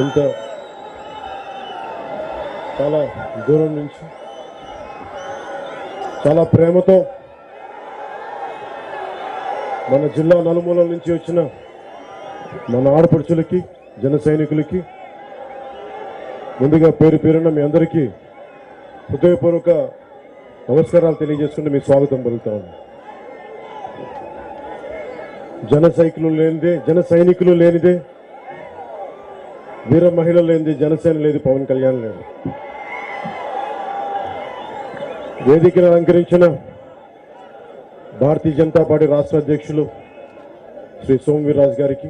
ఇంత చాలా దూరం నుంచి చాలా ప్రేమతో మన జిల్లా నలుమూలల నుంచి వచ్చిన మన ఆడపడుచులకి జన సైనికులకి ముందుగా పేరు పేరున మీ అందరికీ హృదయపూర్వక నమస్కారాలు తెలియజేసుకుంటూ మీ స్వాగతం పలుకుతాను. జన సైనికులు లేనిదే వీర మహిళలు లేనిదే జనసేన లేదు, పవన్ కళ్యాణ్ లేదు. వేదికను అలంకరించిన భారతీయ జనతా పార్టీ రాష్ట్ర అధ్యక్షులు శ్రీ సోమవీర్రాజు గారికి,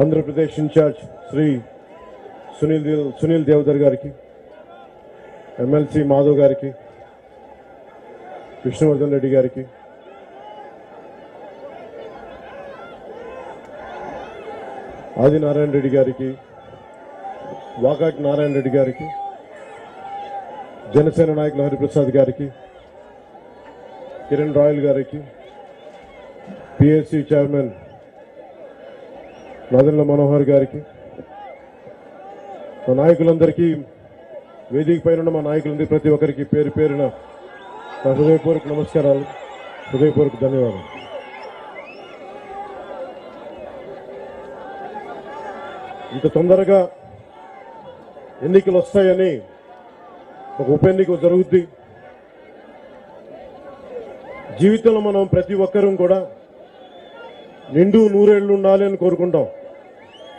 ఆంధ్రప్రదేశ్ ఇన్ఛార్జ్ శ్రీ సునీల్ దేవధర్ గారికి, ఎమ్మెల్సీ మాధవ్ గారికి, విష్ణువర్ధన్ రెడ్డి గారికి, ఆదినారాయణ రెడ్డి గారికి, వాకాటి నారాయణ రెడ్డి గారికి, జనసేన నాయకులు హరిప్రసాద్ గారికి, కిరణ్ రాయల్ గారికి, పిఎస్సి చైర్మన్ నాదెండ్ల మనోహర్ గారికి, మా నాయకులందరికీ, వేదిక పైన మా నాయకులందరికీ ప్రతి ఒక్కరికి పేరు పేరున నా హృదయపూర్వక నమస్కారాలు, హృదయపూర్వక ధన్యవాదాలు. ఇంత తొందరగా ఎన్నికలు వస్తాయని, ఒక ఉప ఎన్నిక జరుగుద్ది. జీవితంలో మనం ప్రతి ఒక్కరూ కూడా నిండు నూరేళ్లు ఉండాలి అని కోరుకుంటాం,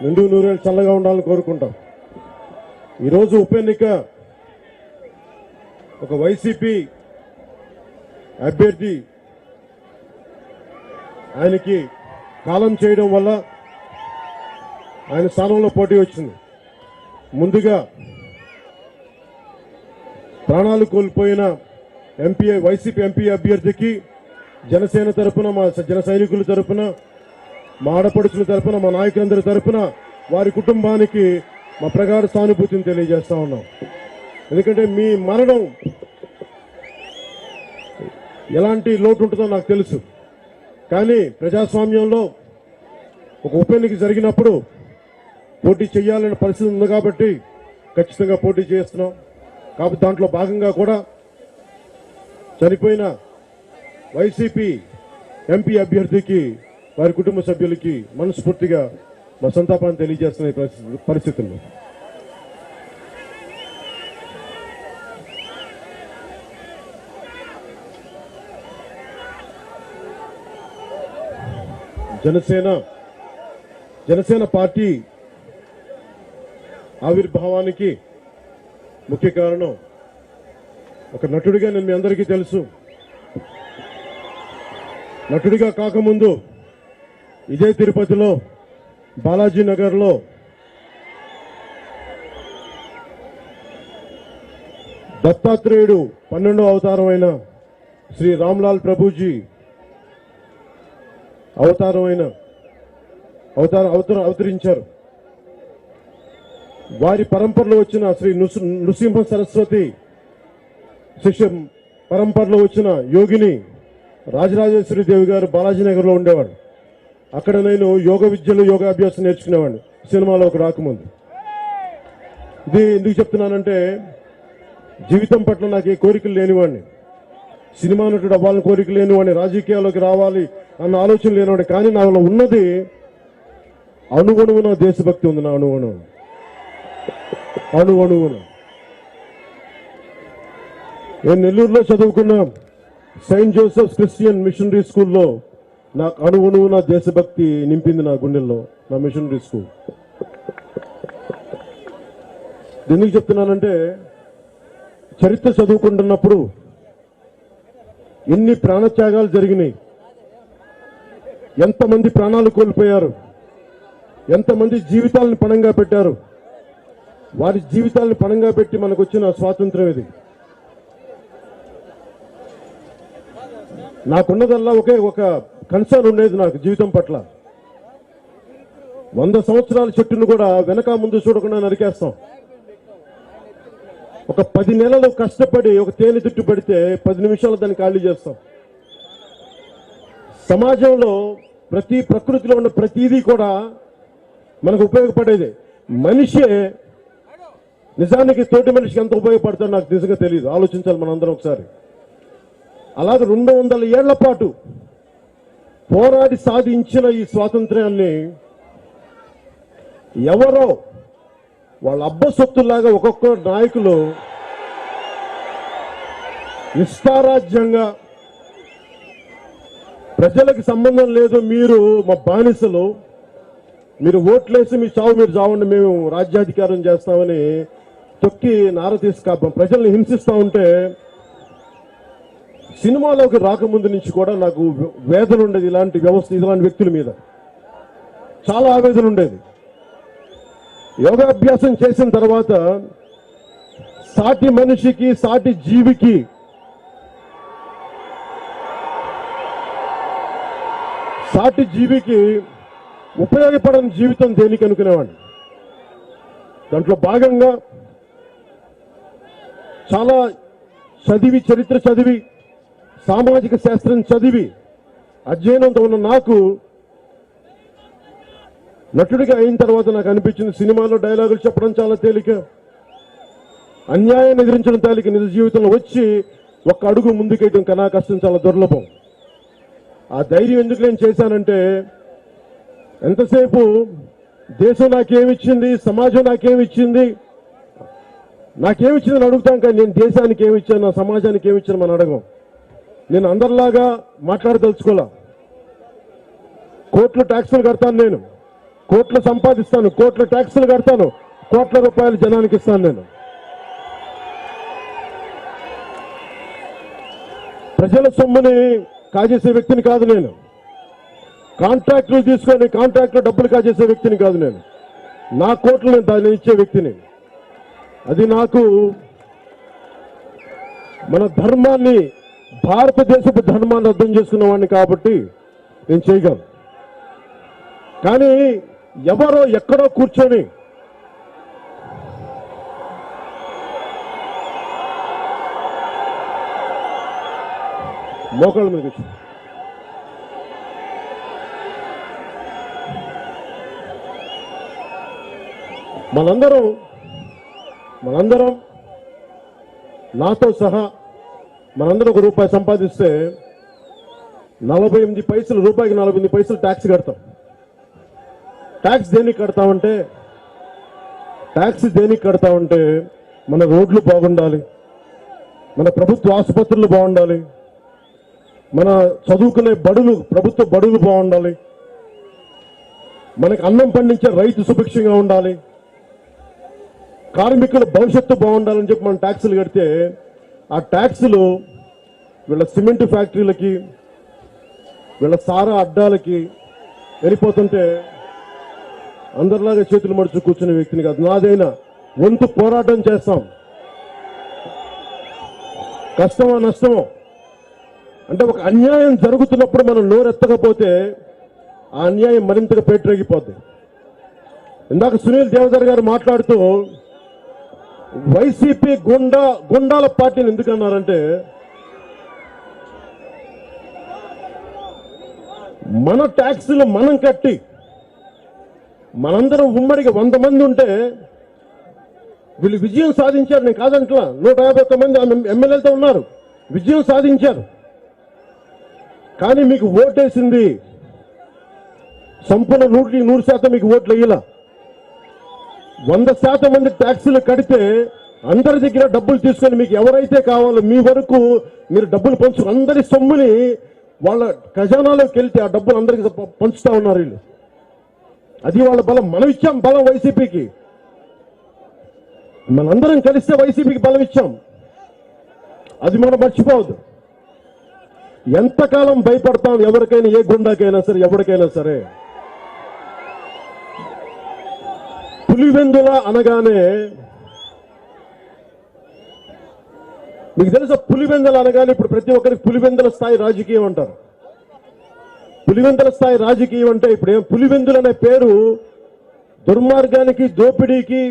నిండు నూరేళ్లు చల్లగా ఉండాలని కోరుకుంటాం. ఈరోజు ఉప ఎన్నిక ఒక వైసీపీ అభ్యర్థి ఆయనకి కాలం చేయడం వల్ల ఆయన స్థానంలో పోటీ వచ్చింది. ముందుగా ప్రాణాలు కోల్పోయిన వైసీపీ ఎంపీ అభ్యర్థికి జనసేన తరపున, మా జన సైనికుల తరపున, మా ఆడపడుచుల తరపున, మా నాయకులందరి తరపున వారి కుటుంబానికి మా ప్రగాఢ సానుభూతిని తెలియజేస్తా ఉన్నాం. ఎందుకంటే మీ మరణం ఎలాంటి లోటు ఉంటుందో నాకు తెలుసు. కానీ ప్రజాస్వామ్యంలో ఒక ఉప ఎన్నిక జరిగినప్పుడు పోటీ చేయాలనే పరిస్థితి ఉంది కాబట్టి ఖచ్చితంగా పోటీ చేస్తున్నాం. కాబట్టి దాంట్లో భాగంగా కూడా చనిపోయిన వైసీపీ ఎంపీ అభ్యర్థికి, వారి కుటుంబ సభ్యులకి మనస్ఫూర్తిగా మా సంతాపాన్ని తెలియజేస్తున్న పరిస్థితుల్లో జనసేన పార్టీ ఆవిర్భావానికి ముఖ్య కారణం ఒక నటుడిగా నేను మీ అందరికీ తెలుసు. నటుడిగా కాకముందు ఇదే తిరుపతిలో బాలాజీ నగర్లో దత్తాత్రేయుడు 12వ అవతారమైన శ్రీ రామ్లాల్ ప్రభుజీ అవతరించారు. వారి పరంపరలో వచ్చిన శ్రీ నృసింహ సరస్వతి శిష్య పరంపరలో వచ్చిన యోగిని రాజరాజేశ్వరి దేవి గారు బాలాజీనగర్ లో ఉండేవాడు. అక్కడ నేను యోగాభ్యాసం నేర్చుకునేవాడిని సినిమాలోకి రాకముందు. ఇది ఎందుకు చెప్తున్నానంటే, జీవితం పట్ల నాకు ఏ కోరికలు లేనివాడిని, సినిమా నటుడు అవ్వాలని కోరిక లేనివాడిని, రాజకీయాల్లోకి రావాలి అన్న ఆలోచన లేనివాడిని. కానీ నాలో ఉన్నది అణువణువున దేశభక్తి ఉంది. నా అణువణువున నేను నెల్లూరులో చదువుకున్న సెయింట్ జోసెఫ్స్ క్రిస్టియన్ మిషనరీ స్కూల్లో నాకు అణువణువున దేశభక్తి నింపింది నా గుండెల్లో, నా మిషనరీ స్కూల్. ఎందుకు చెప్తున్నానంటే, చరిత్ర చదువుకుంటున్నప్పుడు ఎన్ని ప్రాణత్యాగాలు జరిగినాయి, ఎంతమంది ప్రాణాలు కోల్పోయారు, ఎంతమంది జీవితాలను పణంగా పెట్టారు. వారి జీవితాలను పణంగా పెట్టి మనకు వచ్చిన స్వాతంత్ర్యం ఇది. నాకున్నదల్లా ఒకే ఒక కన్సర్న్ ఉండేది నాకు జీవితం పట్ల. 100 సంవత్సరాల చెట్టును కూడా వెనక ముందు చూడకుండా నరికేస్తాం. ఒక 10 నెలలు కష్టపడి ఒక తేనె తుట్టు పడితే 10 నిమిషాలు దాన్ని ఖాళీ చేస్తాం. సమాజంలో ప్రకృతిలో ఉన్న ప్రతిదీ కూడా మనకు ఉపయోగపడేది. మనిషే నిజానికి తోటి మనిషికి ఎంత ఉపయోగపడతాడో నాకు నిజంగా తెలియదు. ఆలోచించాలి మనందరం ఒకసారి. అలాగే 200 ఏళ్ల పాటు పోరాడి సాధించిన ఈ స్వాతంత్ర్యాన్ని ఎవరో వాళ్ళ అబ్బసొత్తులాగా ఒక్కొక్క నాయకులు ఇష్టారాజ్యంగా ప్రజలకు సంబంధం లేదు, మీరు మా బానిసలు, మీరు ఓట్లేసి మీ చావు మీరు చావండి, మేము రాజ్యాధికారం చేస్తామని తొక్కి నార తీసుకు ప్రజల్ని హింసిస్తా ఉంటే సినిమాలోకి రాకముందు నుంచి కూడా నాకు వేదన ఉండేది. ఇలాంటి వ్యవస్థ, ఇలాంటి వ్యక్తుల మీద చాలా ఆవేదన ఉండేది. యోగాభ్యాసం చేసిన తర్వాత సాటి మనిషికి, సాటి జీవికి ఉపయోగపడని జీవితం దేనికి అనుకునేవాడిని. దాంట్లో భాగంగా చాలా చదివి, చరిత్ర చదివి, సామాజిక శాస్త్రం చదివి అధ్యయనంతో ఉన్న నాకు నటుడిగా అయిన తర్వాత నాకు అనిపించింది, సినిమాలో డైలాగులు చెప్పడం చాలా తేలిక, అన్యాయాన్ని ఎదిరించడం తేలిక, నిజ జీవితంలో వచ్చి ఒక్క అడుగు ముందుకేయడం కన్నా కష్టం, చాలా దుర్లభం. ఆ ధైర్యం ఎందుకు నేను చేశానంటే, ఎంతసేపు దేశం నాకేమిచ్చింది, సమాజం నాకేమిచ్చింది అని అడుగుతాం, కానీ నేను దేశానికి ఏమిచ్చాను, నా సమాజానికి ఏమిచ్చాను మనం అడగం. నేను అందరిలాగా మాట్లాడదలుచుకోలే. కోట్ల ట్యాక్సులు కడతాను, నేను కోట్లు సంపాదిస్తాను, కోట్ల ట్యాక్సులు కడతాను, కోట్ల రూపాయలు జనానికి ఇస్తాను. నేను ప్రజల సొమ్ముని కాజేసే వ్యక్తిని కాదు, నేను కాంట్రాక్టులు తీసుకొని కాంట్రాక్టులు డబ్బులు కాజేసే వ్యక్తిని కాదు, నేను నా కోట్లు నేను దాన్ని ఇచ్చే వ్యక్తిని. అది నాకు మన ధర్మాన్ని, భారతదేశపు ధర్మాన్ని అర్థం చేసుకున్న వాడిని కాబట్టి నేను చేయగలను. కానీ ఎవరో ఎక్కడో కూర్చొని మోకాళ్ళ మీద కూర్చొని మనందరం నాతో సహా మనందరం ₹1 సంపాదిస్తే 48 పైసలు, రూపాయికి 48 పైసలు ట్యాక్స్ కడతాం. ట్యాక్స్ దేనికి కడతామంటే మన రోడ్లు బాగుండాలి, మన ప్రభుత్వ ఆసుపత్రులు బాగుండాలి, మన చదువుకునే ప్రభుత్వ బడులు బాగుండాలి, మనకు అన్నం పండించే రైతు సుభిక్షంగా ఉండాలి, కార్మికుల భవిష్యత్తు బాగుండాలని చెప్పి మనం ట్యాక్సులు కడితే, ఆ ట్యాక్సులు వీళ్ళ సిమెంట్ ఫ్యాక్టరీలకి, వీళ్ళ సారా అడ్డాలకి వెళ్ళిపోతుంటే అందరిలాగా చేతులు మడుచు కూర్చునే వ్యక్తిని కాదు. నాదైనా వంతు పోరాటం చేస్తాం. కష్టమో నష్టమో అంటే ఒక అన్యాయం జరుగుతున్నప్పుడు మనం నోరెత్తకపోతే ఆ అన్యాయం మరింతగా పేటరేగిపోద్ది. ఇందాక సునీల్ దేవధర్ గారు మాట్లాడుతూ వైసీపీ గుండాల పార్టీని ఎందుకన్నారంటే, మన ట్యాక్సులు మనం కట్టి మనందరం ఉమ్మడిగా 100 మంది ఉంటే వీళ్ళు విజయం సాధించారు. నేను కాదంట్లా, 151 మంది ఎమ్మెల్యేలతో ఉన్నారు, విజయం సాధించారు. కానీ మీకు ఓటేసింది సంపూర్ణ 100% మీకు ఓట్లు వేయాల. 100% మంది ట్యాక్సులు కడితే అందరి దగ్గర డబ్బులు తీసుకొని మీకు ఎవరైతే కావాలో మీ వరకు మీరు డబ్బులు పంచు, అందరి సొమ్ముని వాళ్ళ ఖజానాలోకి వెళ్తే ఆ డబ్బులు అందరికి పంచుతా ఉన్నారు వీళ్ళు. అది వాళ్ళ బలం. మనం ఇచ్చాం బలం వైసీపీకి, మనందరం కలిస్తే వైసీపీకి బలం ఇచ్చాం. అది మనం మర్చిపోవద్దు. ఎంతకాలం భయపడతాం ఎవరికైనా, ఏ గుండాకైనా సరే, ఎవరికైనా సరే. పులివెందుల అనగానే మీకు తెలుసా, పులివెందుల అనగానే ఇప్పుడు ప్రతి ఒక్కరికి పులివెందుల స్థాయి రాజకీయం అంటారు. పులివెందుల స్థాయి రాజకీయం అంటే ఇప్పుడు పులివెందులు అనే పేరు దుర్మార్గానికి, దోపిడీకి,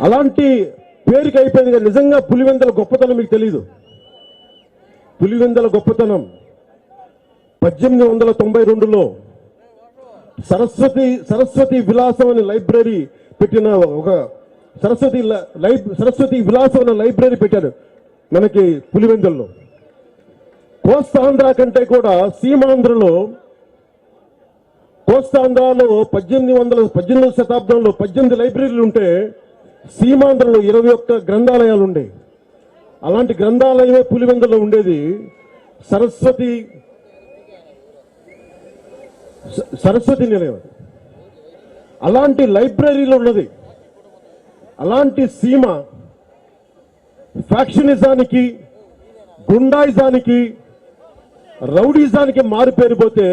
అలాంటి పేరుకి అయిపోయింది. కానీ నిజంగా పులివెందుల గొప్పతనం మీకు తెలీదు. పులివెందుల గొప్పతనం 1892లో సరస్వతి విలాసం అనే లైబ్రరీ పెట్టిన ఒక సరస్వతి విలాసం అనే లైబ్రరీ పెట్టారు మనకి పులివెందుల్లో. కోస్తాంధ్ర కంటే కూడా సీమాంధ్రలో, కోస్తాంధ్రలో 18వ శతాబ్దంలో 18 లైబ్రరీలు ఉంటే సీమాంధ్రలో 21 గ్రంథాలయాలు ఉండేవి. అలాంటి గ్రంథాలయమే పులివెందులో ఉండేది. సరస్వతి నిలయం. అలాంటి లైబ్రరీలు ఉన్నది. అలాంటి సీమ ఫ్యాక్షనిజానికి, గుండాయిజానికి, రౌడీజానికి మారిపోతే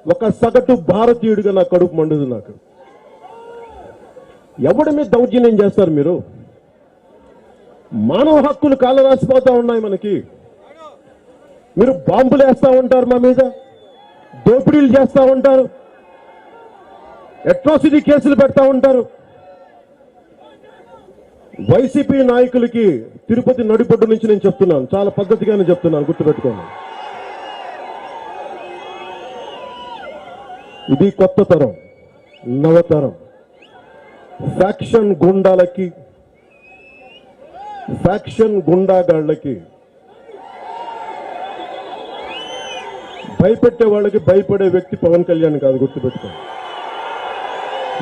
ఒక సగటు భారతీయుడిగా నా కడుపు మండుదు. నాకు ఎవడి మీద దౌర్జన్యం చేస్తారు మీరు? మానవ హక్కులు కాలరాసిపోతా ఉన్నాయి మనకి. మీరు బాంబులు వేస్తా ఉంటారు మా మీద, దోపిడీలు చేస్తా ఉంటారు, అట్రాసిటీ కేసులు పెడతా ఉంటారు. వైసీపీ నాయకులకి తిరుపతి నడిపొడ్డు నుంచి నేను చెప్తున్నాను, చాలా పద్ధతిగానే చెప్తున్నాను, గుర్తుపెట్టుకోండి. ఇది కొత్త తరం, నవతరం. ఫ్యాక్షన్ గుండాగాళ్ళకి భయపెట్టే వాళ్ళకి భయపడే వ్యక్తి పవన్ కళ్యాణ్ కాదు, గుర్తుపెట్టుకోండి.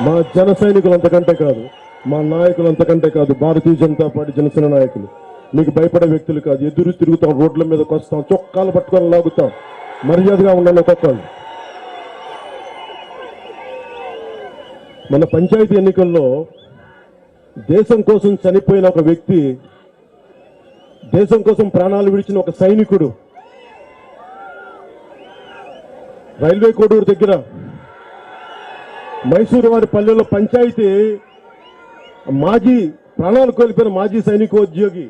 మా జన సైనికులు అంతకంటే కాదు, మా నాయకులు అంతకంటే కాదు, భారతీయ జనతా పార్టీ జనసేన నాయకులు మీకు భయపడే వ్యక్తులు కాదు. ఎదురు తిరుగుతాం, రోడ్ల మీదకి వస్తాం, చొక్కాలు పట్టుకొని లాగుతాం. మర్యాదగా ఉండండి ఒక్కొక్కళ్ళు. మన పంచాయతీ ఎన్నికల్లో దేశం కోసం చనిపోయిన ఒక వ్యక్తి, దేశం కోసం ప్రాణాలు విడిచిన ఒక సైనికుడు రైల్వే కోడూరు దగ్గర మైసూరు వారి పల్లెలో పంచాయతీ ప్రాణాలు కోల్పోయిన మాజీ సైనికోద్యోగి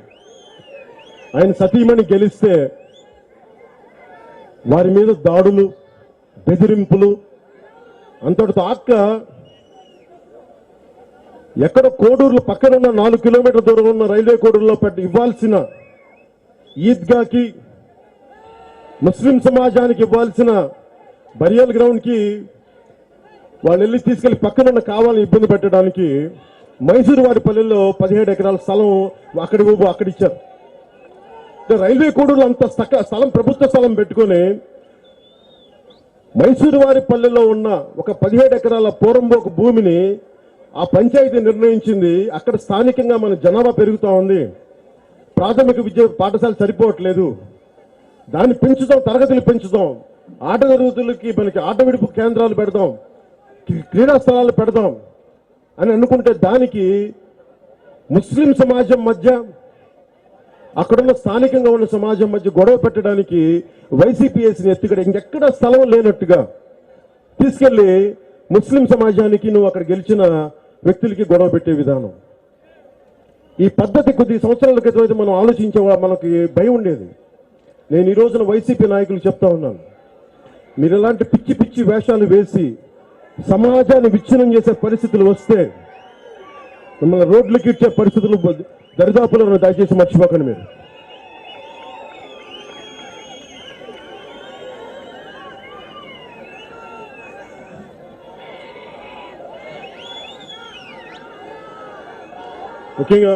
ఆయన సతీమణి గెలిస్తే వారి మీద దాడులు, బెదిరింపులు అంతటితో ఆక్క ఎక్కడ కోడూరులో పక్కన ఉన్న 4 కిలోమీటర్ల దూరం ఉన్న రైల్వే కోడూరులో ఇవ్వాల్సిన ఈద్గాకి, ముస్లిం సమాజానికి ఇవ్వాల్సిన బరియల్ గ్రౌండ్ కి వాళ్ళు వెళ్ళి తీసుకెళ్లి పక్కనున్న కావాలని ఇబ్బంది పెట్టడానికి మైసూరు వారి పల్లెల్లో 17 ఎకరాల స్థలం అక్కడిచ్చారు. రైల్వే కోడూరులో అంత స్థలం, ప్రభుత్వ స్థలం పెట్టుకుని మైసూరు వారి పల్లెల్లో ఉన్న ఒక 17 ఎకరాల పూరంబోకు భూమిని ఆ పంచాయతీ నిర్ణయించింది. అక్కడ స్థానికంగా మన జనాభా పెరుగుతా ఉంది, ప్రాథమిక విద్య పాఠశాల సరిపోవట్లేదు, దాన్ని పెంచుదాం, తరగతులు పెంచుదాం, ఆట తరగతులకి మనకి ఆట విడుపు కేంద్రాలు పెడదాం, క్రీడా స్థలాలు పెడదాం అని అనుకుంటే దానికి ముస్లిం సమాజం మధ్య, అక్కడున్న స్థానికంగా ఉన్న సమాజం మధ్య గొడవ పెట్టడానికి వైసీపీ వేసిన ఎత్తుగడ ఇంకెక్కడ స్థలం లేనట్టుగా తీసుకెళ్లి ముస్లిం సమాజానికి, నువ్వు అక్కడ గెలిచిన వ్యక్తులకి గొడవ పెట్టే విధానం. ఈ పద్ధతి కొద్ది సంవత్సరాల క్రితం అయితే మనం ఆలోచించే మనకి భయం ఉండేది. నేను ఈ రోజున వైసీపీ నాయకులు చెప్తా ఉన్నాను, మీరు ఇలాంటి పిచ్చి పిచ్చి వేషాలు వేసి సమాజాన్ని విచ్ఛిన్నం చేసే పరిస్థితులు వస్తే, మిమ్మల్ని రోడ్లకి ఇచ్చే పరిస్థితులు దరిదాపులను దయచేసి మర్చిపోకండి మీరు. ముఖ్యంగా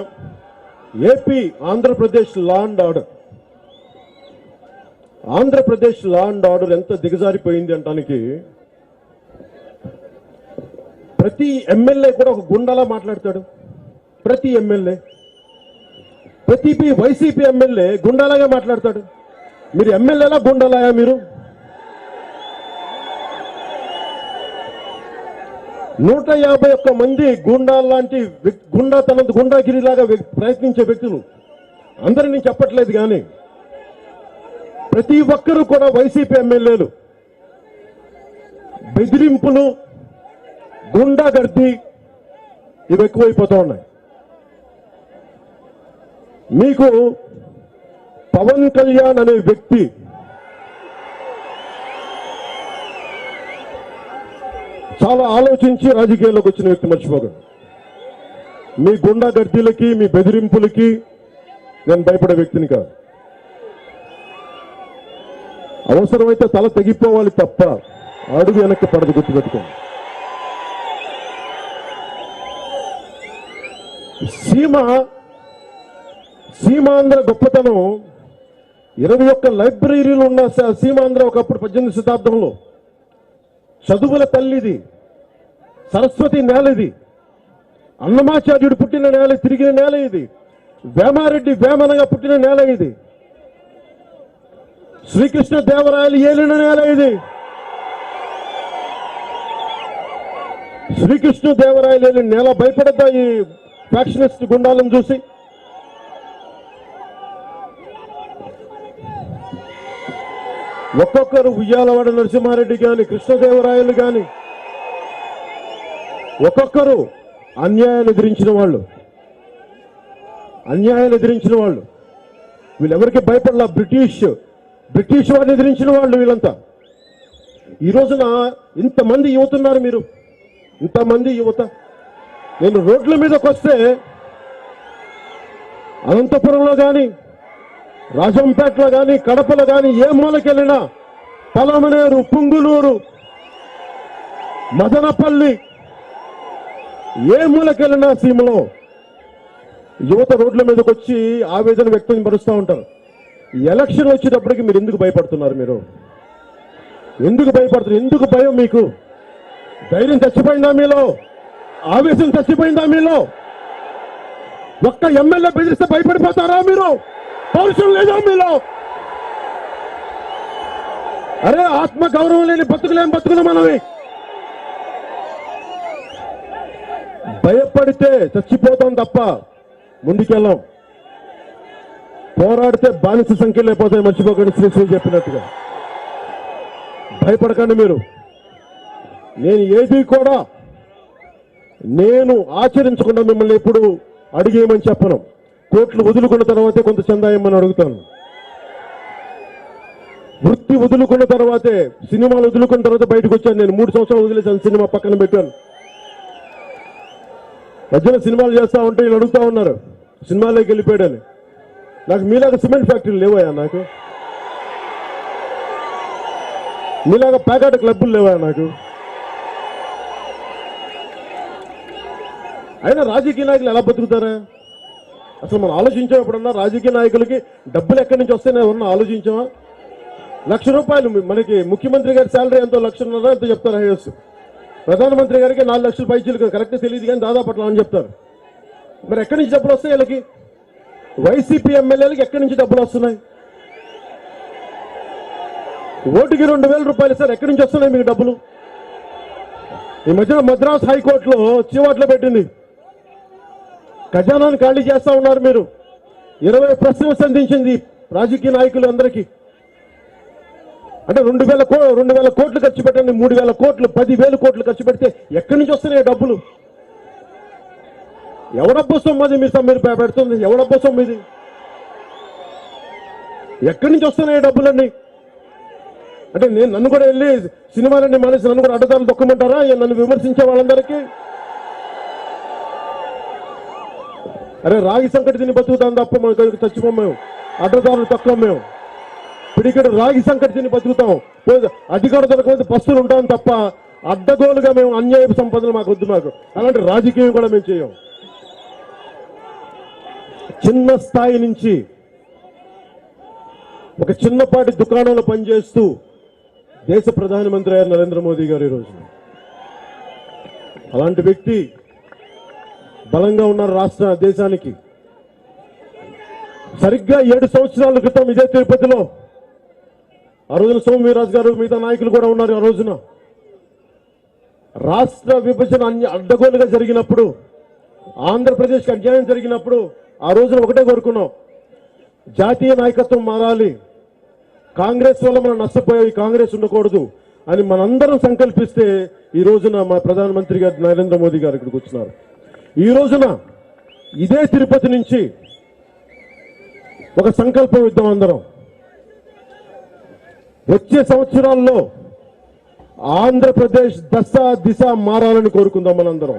AP Andhra Pradesh law and order, Andhra Pradesh law and order ఎంత దిగజారిపోయింది అంటానికి ప్రతి ఎమ్మెల్యే కూడా ఒక గుండాలా మాట్లాడతాడు. ప్రతి ఎమ్మెల్యే, ప్రతి వైసీపీ ఎమ్మెల్యే గుండాలాగా మాట్లాడతాడు. మీరు ఎమ్మెల్యేలా గుండాలాయా? మీరు 151 మంది గుండాలాంటి గుండాగిరిలాగా ప్రయత్నించే వ్యక్తులు అందరినీ చెప్పట్లేదు, కానీ ప్రతి ఒక్కరూ కూడా వైసీపీ ఎమ్మెల్యేలు బెదిరింపులు, గుండాగర్ది ఇవి ఎక్కువైపోతూ ఉన్నాయి. మీకు పవన్ కళ్యాణ్ అనే వ్యక్తి చాలా ఆలోచించి రాజకీయాల్లోకి వచ్చిన వ్యక్తి, మర్చిపోకండి. మీ గుండాగర్దీలకి, మీ బెదిరింపులకి నేను భయపడే వ్యక్తిని కాదు. అవసరమైతే తల తెగిపోవాలి తప్ప అడుగు వెనక్కి పడదు, గుర్తుపెట్టుకోండి. సీమాంధ్ర గొప్పతనం 21 లైబ్రరీలు ఉన్న సీమాంధ్ర ఒకప్పుడు 18వ శతాబ్దంలో చదువుల తల్లిది, సరస్వతి నేల ఇది, అన్నమాచార్యుడు పుట్టిన నేల, తిరిగిన నేల ఇది, వేమారెడ్డి వేమనగా పుట్టిన నేల ఇది, శ్రీకృష్ణ దేవరాయలు ఏలిన నేల ఇది, శ్రీకృష్ణ దేవరాయలు ఏలిన నేల. భయపడద్దా ఈ ఫ్యాక్షనిస్ట్ గుండాలను చూసి? ఒక్కొక్కరు ఉయ్యాలవాడ నరసింహారెడ్డి గాని, కృష్ణదేవరాయలు గాని, ఒక్కొక్కరు అన్యాయాలు ఎదిరించిన వాళ్ళు, వీళ్ళెవరికి భయపడలా. బ్రిటిష్ వారిని ఎదిరించిన వాళ్ళు వీళ్ళంతా. ఈ రోజున ఇంతమంది యువతున్నారు మీరు, ఇంతమంది యువత. నేను రోడ్ల మీదకి వస్తే అనంతపురంలో కానీ, రాజంపేటలో కానీ, కడపలో కానీ, ఏ మూలకెళ్ళినా, పలమనేరు, పుంగులూరు, మదనపల్లి, ఏ మూలకెళ్ళినా సీమలో యువత రోడ్ల మీదకి వచ్చి ఆవేదన వ్యక్తం పరుస్తూ ఉంటారు. ఎలక్షన్ వచ్చేటప్పటికి మీరు ఎందుకు భయపడుతున్నారు? ఎందుకు భయపడుతున్నారు? ఎందుకు భయం మీకు? ధైర్యం చచ్చిపోయిందా మీలో? ఆవేశం చచ్చిపోయిందా మీలో? ఒక్క ఎమ్మెల్యే బెదిరిస్తే భయపడిపోతారా మీరు? పౌరుషం లేదా మీలో? అరే, ఆత్మ గౌరవం లేని బతుకులేం బతుకులు మనవి. భయపడితే చచ్చిపోతాం తప్ప ముందుకెళ్ళాం. పోరాడితే బానిస సంఖ్యలు అయిపోతాయి, మర్చిపోకండి. శ్రీ చెప్పినట్టుగా భయపడకండి మీరు. నేను ఏది కూడా ఆచరించకుండా మిమ్మల్ని ఎప్పుడు అడిగేయమని చెప్పను. కోట్లు వదులుకున్న తర్వాతే కొంత చందాయమని అడుగుతాను. వృత్తి వదులుకున్న తర్వాతే, సినిమాలు వదులుకున్న తర్వాత బయటకు వచ్చాను. నేను 3 సంవత్సరాలు వదిలేసాను, సినిమా పక్కన పెట్టాను. మధ్యలో సినిమాలు చేస్తా ఉంటే వీళ్ళు అడుగుతా ఉన్నారు సినిమాలోకి వెళ్ళిపోయాడని. నాకు మీలాగా సిమెంట్ ఫ్యాక్టరీలు లేవయా, నాకు మీలాగా ప్యాకెట్ క్లబ్బులు లేవయా నాకు. అయినా రాజకీయ నాయకులు ఎలా బతుకుతారా? అసలు మనం ఆలోచించాం ఎప్పుడన్నా? రాజకీయ నాయకులకి డబ్బులు ఎక్కడి నుంచి వస్తాయని ఏమన్నా ఆలోచించామా? ₹1,00,000 మనకి ముఖ్యమంత్రి గారి శాలరీ ఎంతో 1,50,000 ఎంతో చెప్తారు హైయెస్ట్. ప్రధానమంత్రి గారికి 4 లక్షల పైచీలు కరెక్ట్ తెలియదు కానీ దాదాపు అట్లా అని చెప్తారు. మరి ఎక్కడి నుంచి డబ్బులు వస్తాయి వీళ్ళకి? వైసీపీ ఎమ్మెల్యేలకి ఎక్కడి నుంచి డబ్బులు వస్తున్నాయి? ఓటుకి ₹2,000 సార్, ఎక్కడి నుంచి వస్తున్నాయి మీకు డబ్బులు? ఈ మధ్యన మద్రాస్ హైకోర్టులో చీవాట్లు పెట్టింది. ఖజానాను ఖాళీ చేస్తా ఉన్నారు మీరు. 20 ప్రశ్నలు సంధించింది రాజకీయ నాయకులు అందరికీ. అంటే 2,000 కోట్లు ఖర్చు పెట్టండి, 3,000 కోట్లు, 10,000 కోట్లు ఖర్చు పెడితే ఎక్కడి నుంచి వస్తున్నాయి డబ్బులు? ఎవడబ్బు సొమ్మది మీరు పెడుతుంది? ఎవడబ్బు సొమ్మిది? ఎక్కడి నుంచి వస్తున్నాయి డబ్బులన్నీ? అంటే నన్ను కూడా వెళ్ళి సినిమాలన్నీ మానేసి నన్ను కూడా అడ్డదారులు దొక్కమంటారా నన్ను విమర్శించే వాళ్ళందరికీ? అరే, రాగి సంకటి తిని బతుకుతాం తప్ప మనకు చచ్చిపోం మేము. అడ్డదారులు తక్కువ మేము. పిడికడు రాగి సంకటి తిని బతుకుతాం. అధికారం దొరకలేదు పస్తులు ఉంటాం తప్ప అడ్డగోలుగా మేము అన్యాయపు సంపదలు మాకు వద్దు. మాకు అలాంటి రాజకీయం కూడా మేము చేయం. చిన్న స్థాయి నుంచి ఒక చిన్నపాటి దుకాణంలో పనిచేస్తూ దేశ ప్రధానమంత్రి అయ్యారు నరేంద్ర మోదీ గారు ఈ రోజు. అలాంటి వ్యక్తి బలంగా ఉన్నారు రాష్ట్ర దేశానికి. సరిగ్గా 7 సంవత్సరాల క్రితం ఇదే తిరుపతిలో, ఆ రోజున సోమవీరాజు గారు మిగతా నాయకులు కూడా ఉన్నారు. ఆ రోజున రాష్ట్ర విభజన అడ్డగోలుగా జరిగినప్పుడు, ఆంధ్రప్రదేశ్కి అన్యాయం జరిగినప్పుడు ఆ రోజున ఒకటే కోరుకున్నాం, జాతీయ నాయకత్వం మారాలి, కాంగ్రెస్ వల్ల మనం నష్టపోయాయి, కాంగ్రెస్ ఉండకూడదు అని మనందరం సంకల్పిస్తే ఈ రోజున మా ప్రధానమంత్రి గారు నరేంద్ర మోదీ గారు ఇక్కడికి వచ్చినారు. ఈ రోజున ఇదే తిరుపతి నుంచి ఒక సంకల్పం ఇద్దాం అందరం. వచ్చే సంవత్సరాల్లో ఆంధ్రప్రదేశ్ దశ దిశ మారాలని కోరుకుందాం మనందరం.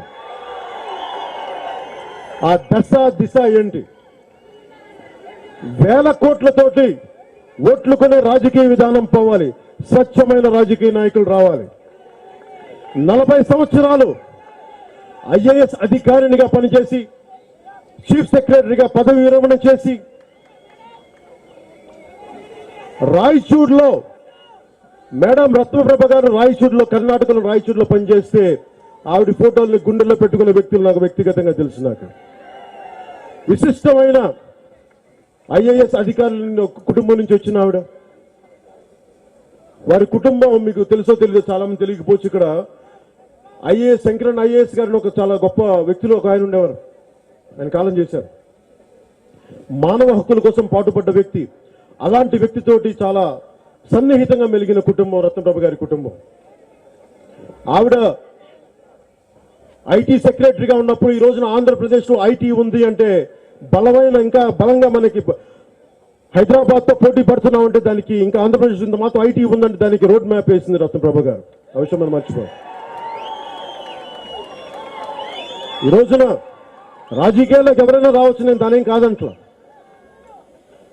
ఆ దశ దిశ ఏంటి? 1000 కోట్లతోటి ఓట్లు కొనే రాజకీయ విధానం పోవాలి. స్వచ్ఛమైన రాజకీయ నాయకులు రావాలి. 40 సంవత్సరాలు ఐఏఎస్ అధికారినిగా పనిచేసి చీఫ్ సెక్రటరీగా పదవి విరమణ చేసి రాయచూర్లో మేడం రత్నప్రభ గారు రాయచూర్లో కర్ణాటకలో రాయచూర్లో పనిచేస్తే ఆవిడ ఫోటోల్ని గుండెల్లో పెట్టుకునే వ్యక్తులు నాకు వ్యక్తిగతంగా తెలుసు. నాకు విశిష్టమైన ఐఏఎస్ అధికారుల కుటుంబం నుంచి వచ్చిన ఆవిడ. వారి కుటుంబం మీకు తెలుసో తెలియదు, చాలా మంది తెలియకపోవచ్చు. ఇక్కడ ఐఏఎస్ శంకరన్ ఐఏఎస్ గారిని ఒక చాలా గొప్ప వ్యక్తులు ఒక ఆయన ఉండేవారు, ఆయన కాలం చేశారు. మానవ హక్కుల కోసం పాటుపడ్డ వ్యక్తి. అలాంటి వ్యక్తితోటి చాలా సన్నిహితంగా మెలిగిన కుటుంబం రత్నప్రభ గారి కుటుంబం. ఆవిడ ఐటీ సెక్రటరీగా ఉన్నప్పుడు ఈ రోజున ఆంధ్రప్రదేశ్లో ఐటీ ఉంది అంటే బలమైన, ఇంకా బలంగా మనకి హైదరాబాద్తో పోటీ పడుతున్నామంటే దానికి ఇంకా ఆంధ్రప్రదేశ్ ఇంత మాత్రం ఐటీ ఉందంటే దానికి రోడ్ మ్యాప్ వేసింది రత్నప్రభ గారు. ఆ విషయం మనం మర్చిపోం. ఈ రోజున రాజకీయాల్లోకి ఎవరైనా రావచ్చు, నేను దానేం కాదంట్లా.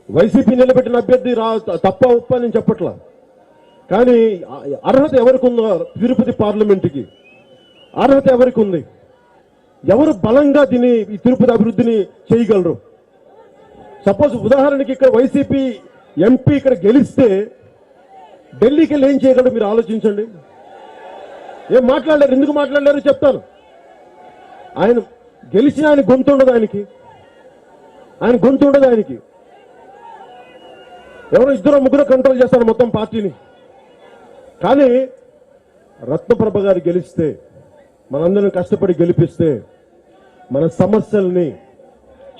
వైసీపీ నిలబెట్టిన అభ్యర్థి తప్ప ఉప్ప నేను చెప్పట్లా. కానీ అర్హత ఎవరికి ఉందో తిరుపతి పార్లమెంటుకి అర్హత ఎవరికి ఉంది? ఎవరు బలంగా దీన్ని ఈ తిరుపతి అభివృద్ధిని చేయగలరు? సపోజ్ ఉదాహరణకి ఇక్కడ వైసీపీ ఎంపీ ఇక్కడ గెలిస్తే ఢిల్లీకి వెళ్ళి ఏం చేయగలరు మీరు ఆలోచించండి. ఏం మాట్లాడలేరు. ఎందుకు మాట్లాడలేరు చెప్తాను. ఆయన గెలిచిన ఆయన గొంతు ఉండదు, ఆయన గొంతు ఉండదు. ఆయనకి ఎవరో ఇద్దరు ముగ్గురు కంట్రోల్ చేస్తారు మొత్తం పార్టీని. కానీ రత్నప్రభ గారు గెలిస్తే, మనందరం కష్టపడి గెలిపిస్తే మన సమస్యల్ని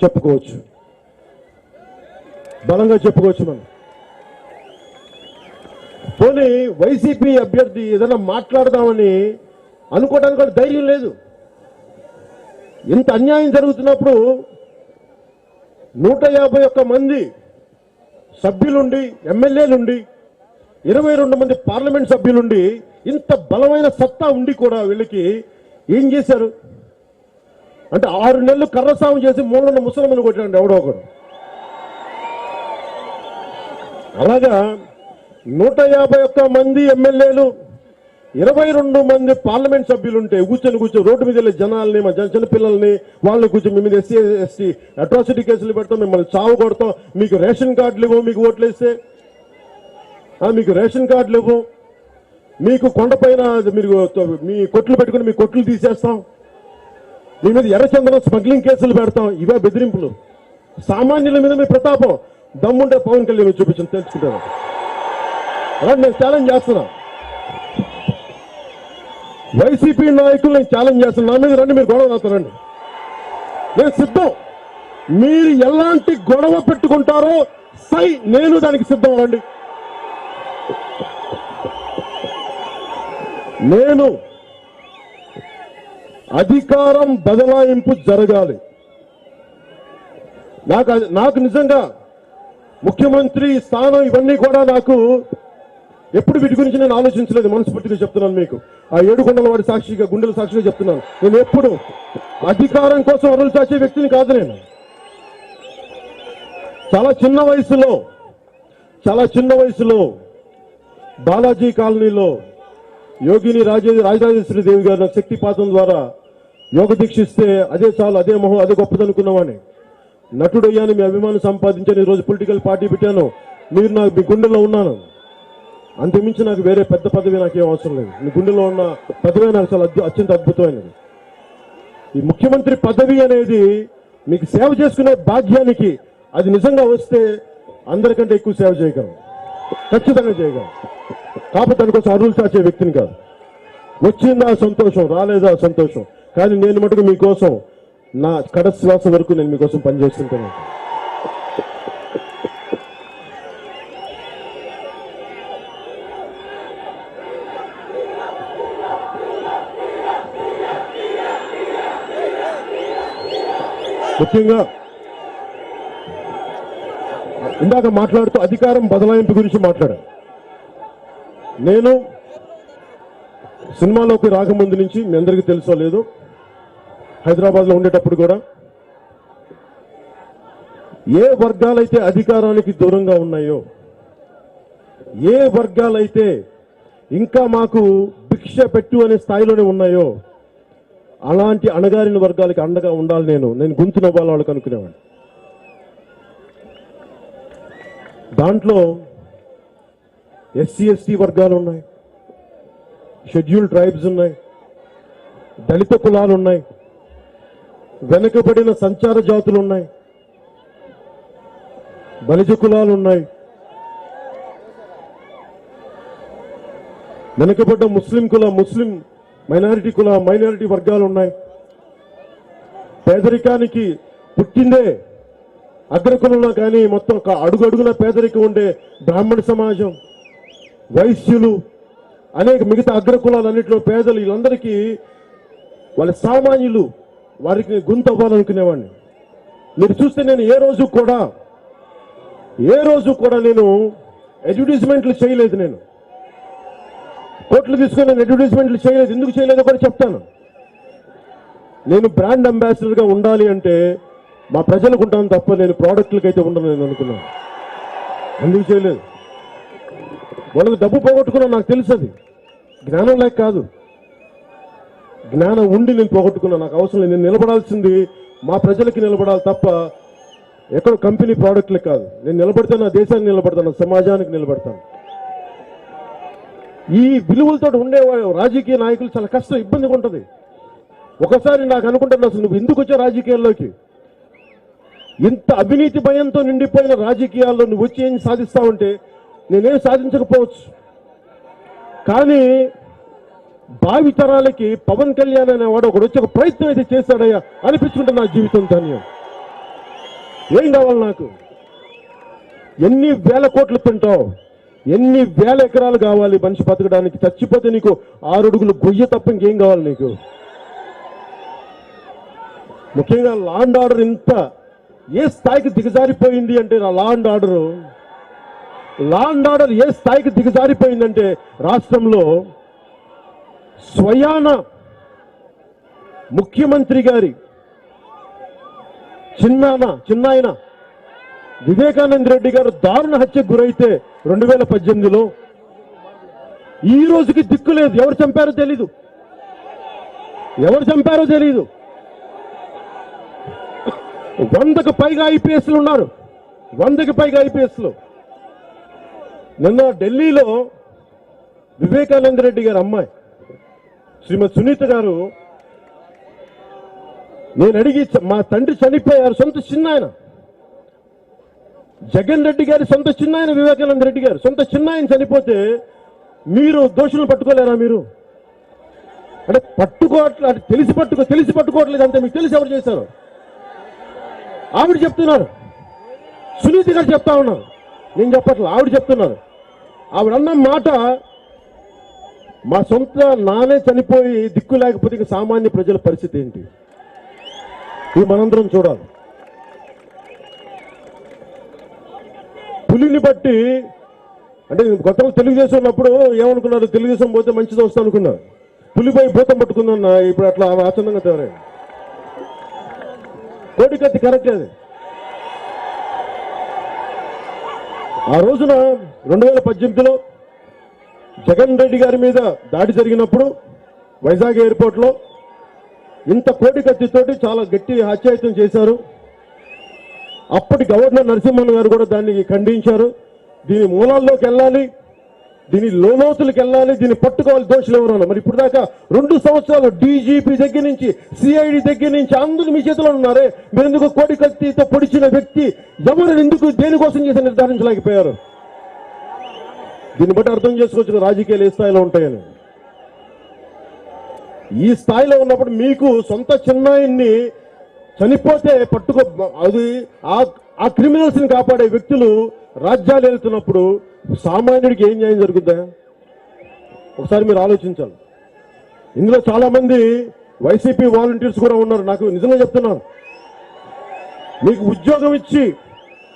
చెప్పుకోవచ్చు, బలంగా చెప్పుకోవచ్చు. మనం పోనీ వైసీపీ అభ్యర్థి ఏదైనా మాట్లాడదామని అనుకోవడానికి కూడా ధైర్యం లేదు. ఇంత అన్యాయం జరుగుతున్నప్పుడు 151 మంది సభ్యులుండి, ఎమ్మెల్యేలుండి, 22 మంది పార్లమెంట్ సభ్యులుండి, ఇంత బలమైన సత్తా ఉండి కూడా వీళ్ళకి ఏం చేశారు అంటే 6 నెలలు కర్రసాము చేసి మూలన్న ముసలమ్మను కొట్టాడు ఎవడో ఒకడు. అలాగా 151 మంది ఎమ్మెల్యేలు, 22 మంది పార్లమెంట్ సభ్యులుంటే కూర్చొని రోడ్డు మీద వెళ్ళే జనాల్ని, మా చిన్నపిల్లల్ని వాళ్ళని కూర్చొని మీ మీద ఎస్సీ ఎస్టీ అట్రాసిటీ కేసులు పెడతాం, మిమ్మల్ని చావు కొడతాం, మీకు రేషన్ కార్డులు ఇవ్వం, మీకు ఓట్లు వేస్తే మీకు రేషన్ కార్డులు ఇవ్వం, మీకు కొండపైన మీరు మీ కొట్లు పెట్టుకుని మీ కొట్లు తీసేస్తాం, మీ మీద ఎర్రచందనం స్మగ్లింగ్ కేసులు పెడతాం. ఇవే బెదిరింపులు. సామాన్యుల మీద మీ ప్రతాపం దమ్ముంటే పవన్ కళ్యాణ్ చూపించండి, తెలుసుకుంటారు. అలా నేను ఛాలెంజ్ చేస్తున్నా. వైసీపీ నాయకులు నేను ఛాలెంజ్ చేస్తున్నా. నా మీద రండి, మీరు గొడవ అవుతారండి, నేను సిద్ధం. మీరు ఎలాంటి గొడవ పెట్టుకుంటారో నేను దానికి సిద్ధం. రండి, నేను అధికారం బదలాయింపు జరగాలి. నాకు నిజంగా ముఖ్యమంత్రి స్థానం ఇవన్నీ కూడా నాకు ఎప్పుడు వీటి గురించి నేను ఆలోచించలేదు. మనస్ఫూర్తిగా చెప్తున్నాను మీకు. ఆ 7 కొండల వాడి సాక్షిగా, గుండెల సాక్షిగా చెప్తున్నాను. నేను ఎప్పుడు అధికారం కోసం అరులు చాచే వ్యక్తిని కాదు. నేను చాలా చిన్న వయసులో బాలాజీ కాలనీలో యోగిని రాజరాజేశ్వరి దేవి గారు నాకు శక్తిపాతం ద్వారా యోగ దీక్షిస్తే అదే చాలు, అదే మొహం, అదే గొప్పదనుకున్నవాడిని. నటుడయ్యాను, మీ అభిమానం సంపాదించాను, ఈరోజు పొలిటికల్ పార్టీ పెట్టాను, మీరు నాకు మీ గుండెల్లో ఉన్నాను. అంతమించి నాకు వేరే పెద్ద పదవి నాకేం అవసరం లేదు. మీ గుండెలో ఉన్న పదవి నాకు చాలా అత్యంత అద్భుతమైనది. ఈ ముఖ్యమంత్రి పదవి అనేది మీకు సేవ చేసుకునే భాగ్యానికి అది నిజంగా వస్తే అందరికంటే ఎక్కువ సేవ చేయగలం, ఖచ్చితంగా చేయగలం. కాకపోతే దానికోసం అరువులు చాచే వ్యక్తిని కాదు. వచ్చిందా సంతోషం, రాలేదా సంతోషం, కానీ నేను మటుకు మీకోసం నా కడశ్వాస వరకు నేను మీకోసం పనిచేస్తుంటాను. ముఖ్యంగా ఇందాక మాట్లాడుతూ అధికారం బదలాయింపు గురించి మాట్లాడాను. నేను సినిమాలోకి రాకముందు నుంచి మీ అందరికీ తెలుసో లేదో హైదరాబాద్లో ఉండేటప్పుడు కూడా ఏ వర్గాలైతే అధికారానికి దూరంగా ఉన్నాయో, ఏ వర్గాలైతే ఇంకా మాకు భిక్ష పెట్టు అనే స్థాయిలోనే ఉన్నాయో అలాంటి అణగారిన వర్గాలకి అండగా ఉండాలి. నేను గొంతు నవ్వాలి వాళ్ళకి అనుకునేవాడిని. దాంట్లో ఎస్సీ ఎస్టీ వర్గాలు ఉన్నాయి, షెడ్యూల్డ్ ట్రైబ్స్ ఉన్నాయి, దళిత కులాలు ఉన్నాయి, వెనుకబడిన సంచార జాతులు ఉన్నాయి, బలిజ కులాలు ఉన్నాయి, వెనుకబడ్డ ముస్లిం మైనారిటీ వర్గాలు ఉన్నాయి. పేదరికానికి పుట్టిందే అగ్రకులంలో కానీ మొత్తం అడుగడుగున పేదరికం ఉండే బ్రాహ్మణ సమాజం, వైశ్యులు, అనేక మిగతా అగ్రకులాలన్నింటిలో పేదలు, వీళ్ళందరికీ వాళ్ళ సామాన్యులు వారికి గొంతు అవ్వాలనుకునేవాడిని. మీరు చూస్తే నేను ఏ రోజు కూడా నేను అడ్వర్టైజ్మెంట్లు చేయలేదు. నేను కోట్లు తీసుకొని నేను అడ్వర్టైజ్మెంట్లు చేయలేదు. ఎందుకు చేయలేదో కూడా చెప్తాను. నేను బ్రాండ్ అంబాసిడర్గా ఉండాలి అంటే మా ప్రజలకు ఉంటాను తప్ప నేను ప్రోడక్ట్లకి అయితే ఉండను నేను అనుకున్నాను. ఎందుకు చేయలేదు? వాళ్ళకి డబ్బు పోగొట్టుకున్నా నాకు తెలుసు. అది జ్ఞానం లేక కాదు, జ్ఞానం ఉండి నేను పోగొట్టుకున్నా. నాకు అవసరం లేదు. నేను నిలబడాల్సింది మా ప్రజలకి నిలబడాలి తప్ప ఎక్కడో కంపెనీ ప్రోడక్ట్లకి కాదు. నేను నిలబడితే నా దేశానికి నిలబడతాను, సమాజానికి నిలబడతాను. ఈ విలువలతో ఉండే రాజకీయ నాయకులు చాలా కష్టం, ఇబ్బందిగా ఉంటుంది. ఒకసారి నాకు అనుకుంటున్నా, అసలు నువ్వు ఎందుకు వచ్చావు రాజకీయాల్లోకి? ఇంత అవినీతి భయంతో నిండిపోయిన రాజకీయాల్లో నువ్వు వచ్చి ఏం సాధిస్తావంటే నేనేం సాధించకపోవచ్చు, కానీ భావితరాలకి పవన్ కళ్యాణ్ అనేవాడు ఒకడు వచ్చి ఒక ప్రయత్నం అయితే చేశాడయ్యా అనిపించుకుంటే నా జీవితం ధన్యం. ఏం కావాలి నాకు? ఎన్ని వేల కోట్లు తింటావు? ఎన్ని వేల ఎకరాలు కావాలి మనిషి బతకడానికి? చచ్చిపోతే నీకు 6 అడుగులు గొయ్య తప్ప ఇంకేం కావాలి నీకు? ముఖ్యంగా లా అండ్ ఆర్డర్ ఇంత ఏ స్థాయికి దిగజారిపోయింది అంటే, లా అండ్ ఆర్డర్ ఏ స్థాయికి దిగజారిపోయిందంటే రాష్ట్రంలో స్వయాన ముఖ్యమంత్రి గారి చిన్నాయన వివేకానంద రెడ్డి గారు దారుణ హత్యకు గురైతే 2018లో ఈ రోజుకి దిక్కు లేదు. ఎవరు చంపారో తెలీదు. 100కు పైగా ఐపీఎస్లు ఉన్నారు. 100కి పైగా ఐపీఎస్లు. నిన్న ఢిల్లీలో వివేకానంద రెడ్డి గారి అమ్మాయి శ్రీమతి సునీత గారు, నేను అడిగి, మా తండ్రి చనిపోయారు, సొంత చిన్నాయన జగన్ రెడ్డి గారి సొంత చిన్నాయన వివేకానంద రెడ్డి గారు సొంత చిన్నాయన చనిపోతే మీరు దోషులను పట్టుకోలేరా? మీరు అంటే పట్టుకోవట్లేదు, తెలిసి పట్టుకోవట్లేదు అంతే. మీకు తెలిసి ఎవరు చేశారు? ఆవిడ చెప్తున్నారు, సునీత గారు చెప్తా ఉన్నారు, నేను చెప్పట్లేదు, ఆవిడ చెప్తున్నారు. ఆవిడ అన్న మాట, మా సొంత నానే చనిపోయి దిక్కు లేకపోతే ఇక సామాన్య ప్రజల పరిస్థితి ఏంటి? ఇది మనందరం చూడాలి. పులిని బట్టి అంటే గతంలో తెలుగుదేశం ఉన్నప్పుడు ఏమనుకున్నారు? తెలుగుదేశం పోతే మంచిది వస్తా అనుకున్నారు. పులిపోయి భూతం పట్టుకుందన్న, ఇప్పుడు అట్లా ఆచరణంగా తయారై కోడికత్తి కరెక్ట్. అది ఆ రోజున 2018లో జగన్ రెడ్డి గారి మీద దాడి జరిగినప్పుడు వైజాగ్ ఎయిర్పోర్ట్లో ఇంత కోడికత్తితోటి చాలా గట్టి హత్యాయత్నం చేశారు. అప్పటి గవర్నర్ నరసింహన్ గారు కూడా దాన్ని ఖండించారు. దీని మూలాల్లోకి వెళ్ళాలి, దీని లోతులకు వెళ్ళాలి, దీన్ని పట్టుకోవాలి, దోషులు ఎవరన్నా. మరి ఇప్పుడు దాకా 2 సంవత్సరాలు డీజీపీ దగ్గర నుంచి సిఐడి దగ్గర నుంచి అందరూ మీ చేతిలో ఉన్నారే. మీరు ఎందుకు కోడికత్తితో పొడిచిన వ్యక్తి ఎవరు, ఎందుకు, దేనికోసం చేసి నిర్ధారించలేకపోయారు? దీన్ని బట్టి అర్థం చేసుకోవచ్చు రాజకీయాలు ఏ స్థాయిలో ఉంటాయని. ఈ స్థాయిలో ఉన్నప్పుడు మీకు సొంత చిన్నాయన్ని చనిపోతే అది ఆ క్రిమినల్స్ ని కాపాడే వ్యక్తులు రాజ్యాలు వెళ్తున్నప్పుడు సామాన్యుడికి ఏం న్యాయం జరుగుద్దా? ఒకసారి మీరు ఆలోచించాలి. ఇందులో చాలా మంది వైసీపీ వాలంటీర్స్ కూడా ఉన్నారు. నాకు నిజంగా చెప్తున్నాను, మీకు ఉద్యోగం ఇచ్చి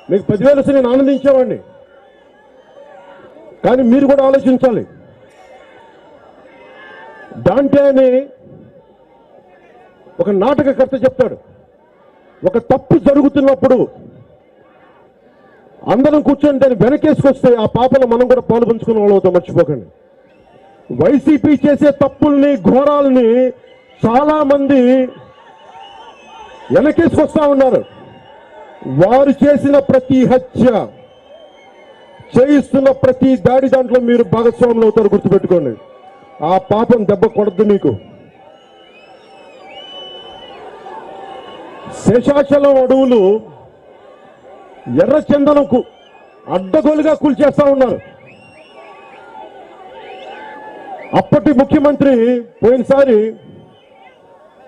మీకు 10,000 వస్తే నేను ఆనందించేవాడిని. కానీ మీరు కూడా ఆలోచించాలి. డాంటే అని ఒక నాటకకర్త చెప్తాడు, ఒక తప్పు జరుగుతున్నప్పుడు అందరం కూర్చొని దాన్ని వెనకేసుకొస్తే ఆ పాపలో మనం కూడా పాలు పంచుకునే వాళ్ళు అవుతాం, మర్చిపోకండి. వైసీపీ చేసే తప్పుల్ని, ఘోరాలని చాలా మంది వెనకేసుకొస్తా ఉన్నారు. వారు చేసిన ప్రతి హత్య, చేయిస్తున్న ప్రతి దాడి దాంట్లో మీరు భాగస్వాములు అవుతారు, గుర్తుపెట్టుకోండి. ఆ పాపం దెబ్బ కొడద్దు మీకు. శేషాచలం అడవులు ఎర్రచందనంకు అడ్డగోలుగా కూల్చేస్తా ఉన్నారు. అప్పటి ముఖ్యమంత్రి పోయినసారి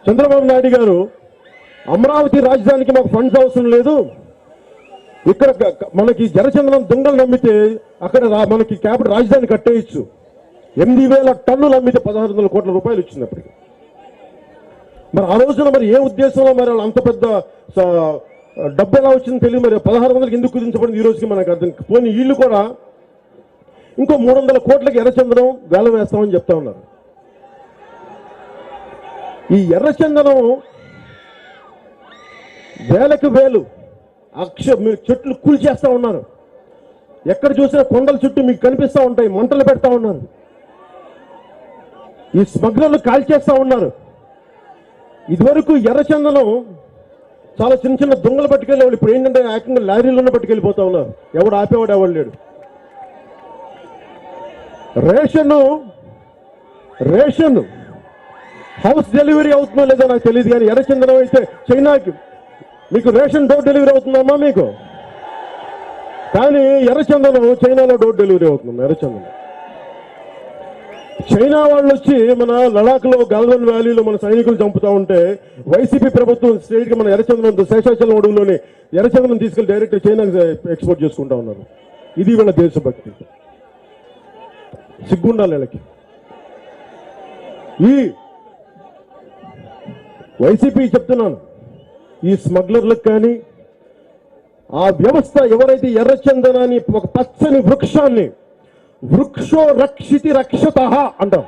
చంద్రబాబు నాయుడు గారు అమరావతి రాజధానికి మాకు ఫండ్స్ అవసరం లేదు, ఇక్కడ మనకి ఎర్రచందనం దొంగలు నమ్మితే అక్కడ మనకి క్యాపిటల్ రాజధాని కట్టేయచ్చు. 8,000 టన్నులు అమ్మితే 1,600 కోట్ల రూపాయలు ఇచ్చినప్పటికీ మరి ఆ రోజున మరి ఏ ఉద్దేశంలో మరి అంత పెద్ద డబ్బు ఎలా వచ్చిందో తెలియదు. మరి 1,600కి ఎందుకు కుదించబడింది ఈ రోజుకి మనకు అర్థం. పోనీ వీళ్ళు కూడా ఇంకో 300 కోట్లకి ఎర్రచందనం వేలం వేస్తామని చెప్తా ఉన్నారు. ఈ ఎర్రచందనం వేలకు వేలు మీరు చెట్లు కూల్చేస్తా ఉన్నారు. ఎక్కడ చూసినా కొండల చుట్టూ మీకు కనిపిస్తా ఉంటాయి, మంటలు పెడతా ఉన్నారు. ఈ స్మగ్లర్లు కాల్చేస్తా ఉన్నారు. ఇదివరకు ఎర్రచందనం చాలా చిన్న చిన్న దొంగలు పట్టుకెళ్ళేవాళ్ళు. ఇప్పుడు ఏంటంటే ఏకంగా లారీలోనే పట్టుకెళ్ళిపోతా ఉన్నారు. ఎవడు ఆపేవాడు ఎవడు లేడు. రేషన్ హౌస్ డెలివరీ అవుతుందో లేదో నాకు తెలియదు, కానీ ఎర్రచందనం అయితే చైనాకి మీకు రేషన్ డోర్ డెలివరీ అవుతుందమ్మా మీకు. కానీ ఎర్రచందనం చైనాలో డోర్ డెలివరీ అవుతుంది. ఎర్రచందనం చైనా వాళ్ళు వచ్చి మన లడాఖ్లో గల్వన్ వ్యాలీలో మన సైనికులు చంపుతా ఉంటే వైసీపీ ప్రభుత్వం స్టేట్ గా మన ఎర్రచందనం శేషాచలం అడవులోని ఎర్రచందనం తీసుకెళ్లి డైరెక్ట్ చైనాకి ఎక్స్పోర్ట్ చేసుకుంటా ఉన్నారు. ఇది వీళ్ళ దేశభక్తి. సిగ్గుండాలి వీళ్ళకి. ఈ వైసీపీ చెప్తున్నాను, ఈ స్మగ్లర్లకు కానీ ఆ వ్యవస్థ ఎవరైతే ఎర్రచందనాన్ని ఒక పచ్చని వృక్షాన్ని వృక్షో రక్షితి రక్షత అంటాం,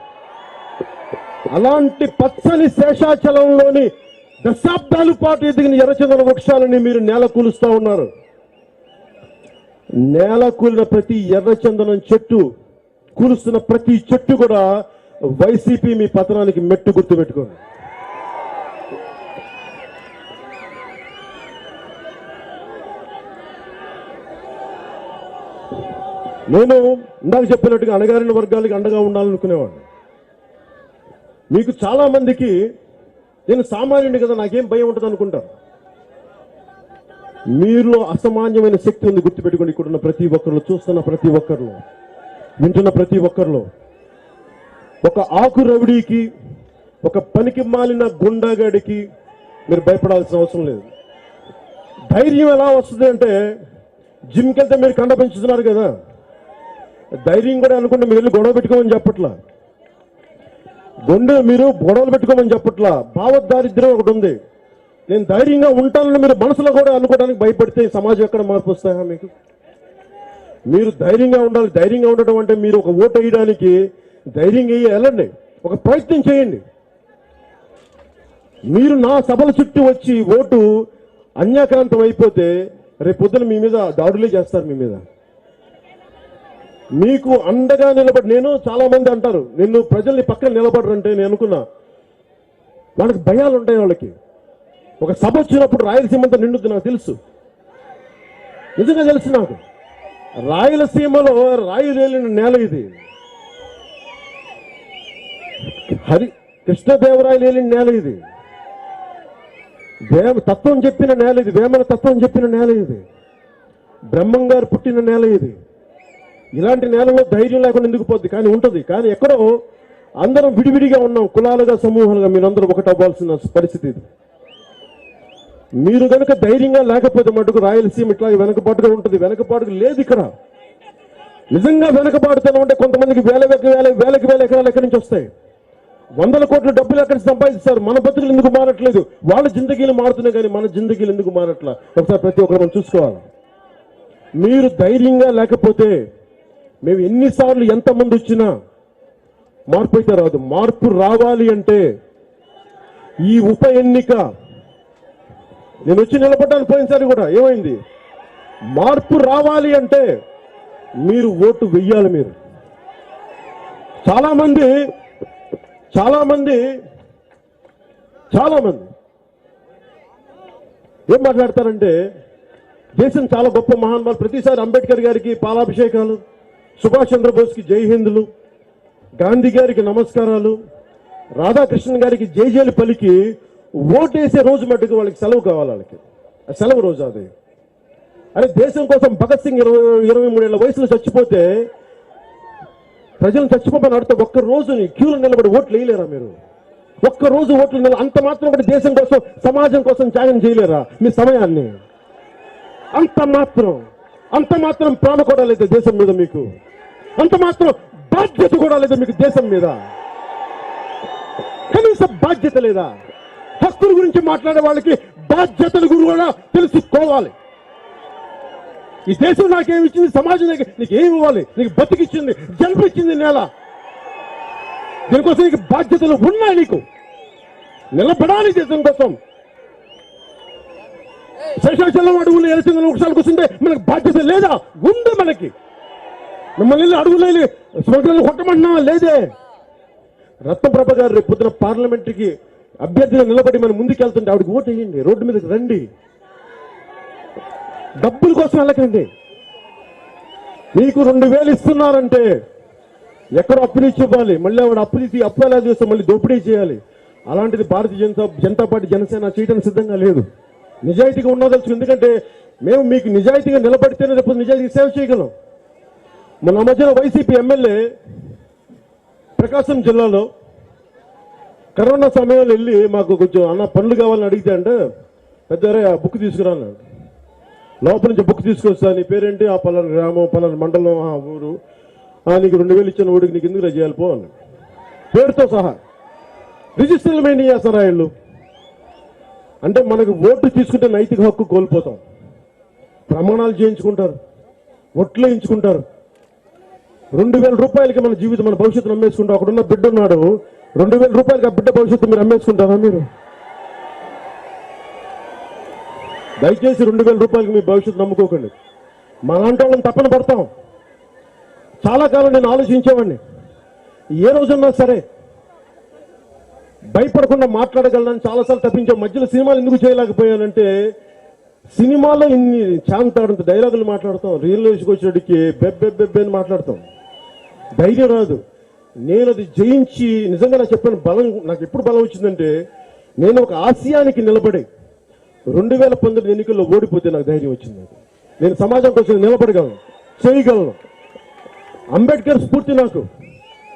అలాంటి పచ్చని శేషాచలంలోని దశాబ్దాల పాటు ఎదిగిన ఎర్రచందన వృక్షాలని మీరు నేల కూలుస్తా ఉన్నారు. నేల కూలిన ప్రతి ఎర్రచందనం చెట్టు, కూలుస్తున్న ప్రతి చెట్టు కూడా వైసీపీ మీ పతనానికి మెట్టు, గుర్తు పెట్టుకోండి. నేను ఇందాక చెప్పినట్టుగా అణగారిన వర్గాలకి అండగా ఉండాలనుకునేవాడిని. మీకు చాలా మందికి నేను సామాన్యుడి కదా నాకేం భయం ఉంటుంది అనుకుంటారు. మీలో అసామాన్యమైన శక్తి ఉంది, గుర్తుపెట్టుకోండి. ఇక్కడున్న ప్రతి ఒక్కరిలో, చూస్తున్న ప్రతి ఒక్కరిలో, వింటున్న ప్రతి ఒక్కరిలో ఒక ఆకు రవిడికి, ఒక పనికి మాలిన గుండాగాడికి మీరు భయపడాల్సిన అవసరం లేదు. ధైర్యం ఎలా వస్తుంది అంటే, జిమ్కి వెళ్తే మీరు కండ పెంచుతున్నారు కదా, ధైర్యం కూడా అనుకుంటే మీరు వెళ్ళి గొడవ పెట్టుకోమని చెప్పట్లా, మీరు గొడవలు పెట్టుకోమని చెప్పట్లా. భావదారిద్ర్యం ఒకటి ఉంది. నేను ధైర్యంగా ఉంటానని మీరు మనసులో కూడా అనుకోవడానికి భయపడితే సమాజం ఎక్కడ మార్పు వస్తాయా మీకు? మీరు ధైర్యంగా ఉండాలి. ధైర్యంగా ఉండటం అంటే మీరు ఒక ఓటు వేయడానికి ధైర్యంగా వెళ్ళండి, ఒక ప్రయత్నం చేయండి. మీరు నా సభల చుట్టూ వచ్చి ఓటు అన్యాక్రాంతం అయిపోతే రేపు పొద్దున మీ మీద దాడులే చేస్తారు. మీ మీద మీకు అండగా నిలబడి, నేను చాలా మంది అంటారు నిన్ను ప్రజల్ని పక్కన నిలబడరంటే నేను అనుకున్నా, వాళ్ళకి భయాలు ఉంటాయి. వాళ్ళకి ఒక సభ వచ్చినప్పుడు రాయలసీమంతా నిండుద్ది, నాకు తెలుసు, నిజంగా తెలుసు నాకు. రాయలసీమలో రాయులేలిన నేల ఇది, కృష్ణదేవరాయలు ఏలిన నేల ఇది, తత్వం చెప్పిన నేల ఇది, వేమన తత్వం చెప్పిన నేల ఇది, బ్రహ్మం గారు పుట్టిన నేల ఇది. ఇలాంటి నేలలో ధైర్యం లేకుండా ఎందుకు పోద్ది? కానీ ఉంటుంది. కానీ ఎక్కడో అందరం విడివిడిగా ఉన్నాం, కులాలుగా, సమూహాలుగా. మీరందరూ ఒకటి అవ్వాల్సిన పరిస్థితి ఇది. మీరు కనుక ధైర్యంగా లేకపోతే మటుకు రాయలసీమ ఇట్లా వెనకబాటుగా ఉంటుంది. వెనకబాటుగా లేదు ఇక్కడ. నిజంగా వెనకబాటుతనం అంటే కొంతమందికి వేలకి వేల ఎకరాలు ఎక్కడి నుంచి వస్తాయి, 100 కోట్ల డబ్బులు ఎక్కడ సంపాదిస్తారు. మన బతుకులు ఎందుకు మారట్లేదు? వాళ్ళ జిందగీలు మారుతున్నాయి కానీ మన జిందగీలు ఎందుకు మారట్లా? ఒకసారి ప్రతి ఒక్కరు మనం చూసుకోవాలి. మీరు ధైర్యంగా లేకపోతే మేము ఎన్నిసార్లు ఎంతమంది వచ్చినా మార్పు అయితే రాదు. మార్పు రావాలి అంటే ఈ ఉప ఎన్నిక, నేను వచ్చి నిలబడ్డాను పోయినసారి కూడా, ఏమైంది? మార్పు రావాలి అంటే మీరు ఓటు వెయ్యాలి. మీరు చాలా మంది చాలా మంది ఏం మాట్లాడతారంటే దేశం చాలా గొప్ప మహానుభావులు, ప్రతిసారి అంబేద్కర్ గారికి పాలాభిషేకాలు, సుభాష్ చంద్రబోస్కి జై హిందులు, గాంధీ గారికి నమస్కారాలు, రాధాకృష్ణన్ గారికి జైజేలు పలికి ఓటేసే రోజు మట్టుకు వాళ్ళకి సెలవు కావాలి. వాళ్ళకి సెలవు రోజు అది. అరే దేశం కోసం భగత్ సింగ్ 23 ఏళ్ల వయసులో చచ్చిపోతే ప్రజలను చచ్చిపోమని అడితే ఒక్క రోజుని క్యూలో నిలబడి ఓట్లు వేయలేరా మీరు? ఒక్క రోజు ఓట్లు అంత మాత్రం ఒకటి దేశం కోసం సమాజం కోసం త్యాగం చేయలేరా మీ సమయాన్ని? అంత మాత్రం ప్రేమ కూడా లేదు దేశం మీద మీకు, అంత మాత్రం బాధ్యత కూడా లేదు మీకు దేశం మీద. కనీసం బాధ్యత లేదా? హక్కుల గురించి మాట్లాడే వాళ్ళకి బాధ్యతల గురించి కూడా తెలుసుకోవాలి. ఈ దేశం నాకేమి ఇచ్చింది, సమాజం నీకు ఏమి ఇవ్వాలి, నీకు బతికిచ్చింది, జన్మిచ్చింది నేల, దీనికోసం నీకు బాధ్యతలు ఉన్నాయి, నీకు నిలబడాలి దేశం కోసం. శేషాచలం అడుగులు 700 వృక్షాలు కూర్చుంటే మనకు బాధ్యత లేదా? ఉంది మనకి. మిమ్మల్ని అడుగులేని స్మగ్లర్లు కొట్టమంటున్నావా? లేదే. రత్నప్రభ గారు రేపు పొద్దున పార్లమెంట్కి అభ్యర్థిగా నిలబడి మనం ముందుకెళ్తుంటే ఆవిడకి ఓటు వేయండి, రోడ్డు మీదకి రండి. డబ్బుల కోసం వెళ్ళకండి. మీకు 2000 ఇస్తున్నారంటే ఎక్కడో అప్పునిచ్చి ఇవ్వాలి, మళ్ళీ ఆవిడ అప్పు ఎలా చేస్తే మళ్ళీ దోపిడీ చేయాలి. అలాంటిది భారతీయ జనతా పార్టీ జనసేన చేయడానికి సిద్ధంగా లేదు. నిజాయితీగా ఉన్నదలుచు. ఎందుకంటే మేము మీకు నిజాయితీగా నిలబడితేనే రేపు నిజాయితీ సేవ చేయగలం. మన మధ్యన వైసీపీ ఎమ్మెల్యే ప్రకాశం జిల్లాలో కరోనా సమయంలో వెళ్ళి మాకు కొంచెం అన్న పనులు కావాలని అడిగితే అంటే పెద్దరే ఆ బుక్ తీసుకురాన్నాడు. లోపల నుంచి బుక్ తీసుకొస్తా, నీ పేరేంటి, ఆ పలానా గ్రామం, పలానా మండలం, ఆ ఊరు, నీకు 2000 ఇచ్చిన ఊరికి నీకు ఎందుకు చేయాలి పో అన్నాడు. పేరుతో సహా రిజిస్టర్లు మెయింటైన్ చేస్తారా వీళ్ళు? అంటే మనకు ఓటు తీసుకుంటే నైతిక హక్కు కోల్పోతాం. ప్రమాణాలు చేయించుకుంటారు, ఒట్లు వేయించుకుంటారు. 2000 రూపాయలకి మన జీవితం, మన భవిష్యత్తును అమ్మేసుకుంటాం. అక్కడున్న బిడ్డ ఉన్నాడు, 2000 రూపాయలకి ఆ బిడ్డ భవిష్యత్తు మీరు అమ్మేసుకుంటారా? మీరు దయచేసి 2000 రూపాయలకి మీ భవిష్యత్తు నమ్ముకోకండి. మా లాంటి వాళ్ళని తప్పన పడతాం. చాలా కాలం నేను ఆలోచించేవాడిని, ఏ రోజున్నా సరే భయపడకుండా మాట్లాడగలనని చాలాసార్లు తప్పించాం. మధ్యలో సినిమాలు ఎందుకు చేయలేకపోయానంటే, సినిమాలో ఇన్ని చాంతాడంత డైలాగులు మాట్లాడతాం, రియల్ లైఫ్కి వచ్చేటికి బెబ్బెబ్బెబ్బే అని మాట్లాడతాం, ధైర్యం రాదు. నేను అది జయించి నిజంగా నాకు చెప్పిన బలం, నాకు ఎప్పుడు బలం వచ్చిందంటే, నేను ఒక ఆశయానికి నిలబడి 2019 ఎన్నికల్లో ఓడిపోతే నాకు ధైర్యం వచ్చింది. నేను సమాజం కోసం నిలబడగలను, చేయగలను. అంబేద్కర్ స్ఫూర్తి నాకు.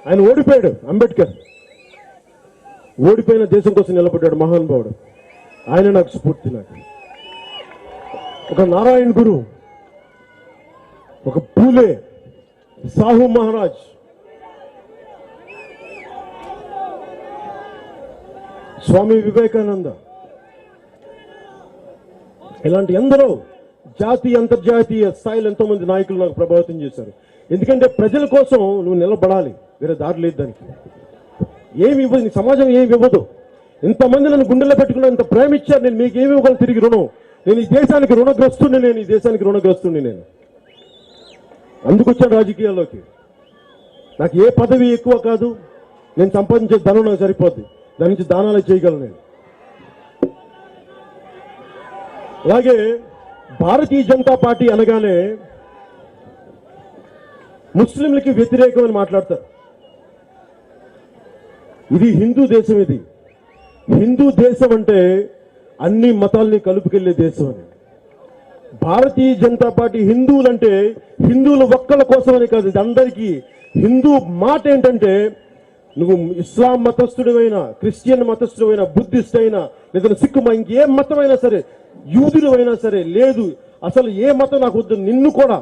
ఆయన ఓడిపోయాడు, అంబేద్కర్ ఓడిపోయిన దేశం కోసం నిలబడ్డాడు మహానుభావుడు. ఆయన నాకు స్ఫూర్తి. నాకు ఒక నారాయణ గురు, ఒక పూలే, సాహు మహారాజ్, స్వామి వివేకానంద, ఇలాంటి ఎందరో జాతీయ అంతర్జాతీయ స్థాయిలో ఎంతో మంది నాయకులు నాకు ప్రభావితం చేశారు. ఎందుకంటే ప్రజల కోసం నువ్వు నిలబడాలి, వేరే దారి లేదు దానికి. ఏమి ఇవ్వదు, నీ సమాజం ఏమి ఇవ్వదు. ఇంతమంది నన్ను గుండెల్లో పెట్టుకున్నా, ఇంత ప్రేమిచ్చారు, నేను మీకు ఏమి ఇవ్వగలను తిరిగి రుణం? నేను ఈ దేశానికి రుణగ్రస్తుని నేను అందుకు వచ్చాను రాజకీయాల్లోకి. నాకు ఏ పదవి ఎక్కువ కాదు, నేను సంపాదించే ధనం నాకు సరిపోద్ది, దాని నుంచి దానాలు చేయగలను నేను. అలాగే భారతీయ జనతా పార్టీ అనగానే ముస్లింలకి వ్యతిరేకమని మాట్లాడతారు. ఇది హిందూ దేశం. ఇది హిందూ దేశం అంటే అన్ని మతాల్ని కలుపుకెళ్లే దేశం అని. భారతీయ జనతా పార్టీ హిందువులంటే హిందువుల ఒక్కల కోసమని కాదు, ఇది అందరికీ. హిందూ మాట ఏంటంటే, నువ్వు ఇస్లాం మతస్థుడివైనా, క్రిస్టియన్ మతస్థుడివైనా, బుద్ధిస్ట్ అయినా, లేదా సిక్కు, ఇంకే మతం అయినా సరే, యూదులు అయినా సరే, లేదు అసలు ఏ మతం నాకు వద్దు, నిన్ను కూడా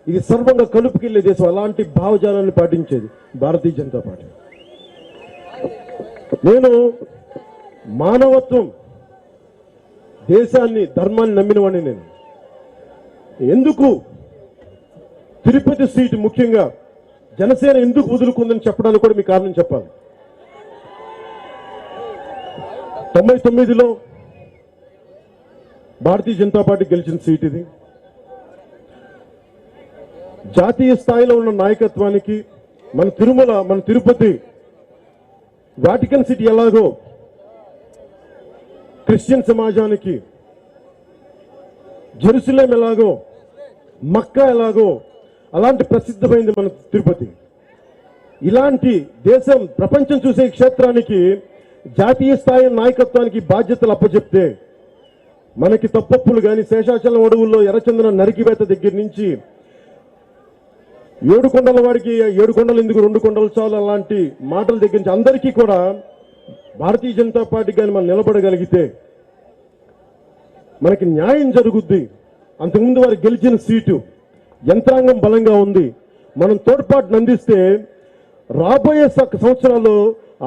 ఇది సర్వంగా కలుపుకెళ్లే దేశం. అలాంటి భావజాలాన్ని పాటించేది భారతీయ జనతా పార్టీ. నేను మానవత్వం, దేశాన్ని, ధర్మాన్ని నమ్మిన వాడిని. నేను ఎందుకు తిరుపతి సీటు ముఖ్యంగా జనసేన ఎందుకు వదులుకుందని చెప్పడానికి కూడా మీ కారణం చెప్పాలి. 99లో భారతీయ జనతా పార్టీ గెలిచిన సీట్ ఇది. జాతీయ స్థాయిలో ఉన్న నాయకత్వానికి మన తిరుమల, మన తిరుపతి, వాటికన్ సిటీ ఎలాగో క్రిస్టియన్ సమాజానికి జెరూసలేం ఎలాగో, మక్కా ఎలాగో అలాంటి ప్రసిద్ధమైంది మన తిరుపతి. ఇలాంటి దేశం, ప్రపంచం చూసే క్షేత్రానికి జాతీయ స్థాయి నాయకత్వానికి బాధ్యతలు అప్పచెప్తే మనకి తప్పప్పులు కానీ, శేషాచలం అడవుల్లో ఎర్రచందనం నరికివేత దగ్గర నుంచి 7 కొండల వాడికి 7 కొండలు ఎందుకు 2 కొండలు చాలు అలాంటి మాటల దగ్గర నుంచి అందరికీ కూడా భారతీయ జనతా పార్టీ కానీ మనం నిలబడగలిగితే మనకి న్యాయం జరుగుద్ది. అంతకుముందు వారు గెలిచిన సీటు, యంత్రాంగం బలంగా ఉంది. మనం తోడ్పాటును అందిస్తే రాబోయే సంవత్సరాల్లో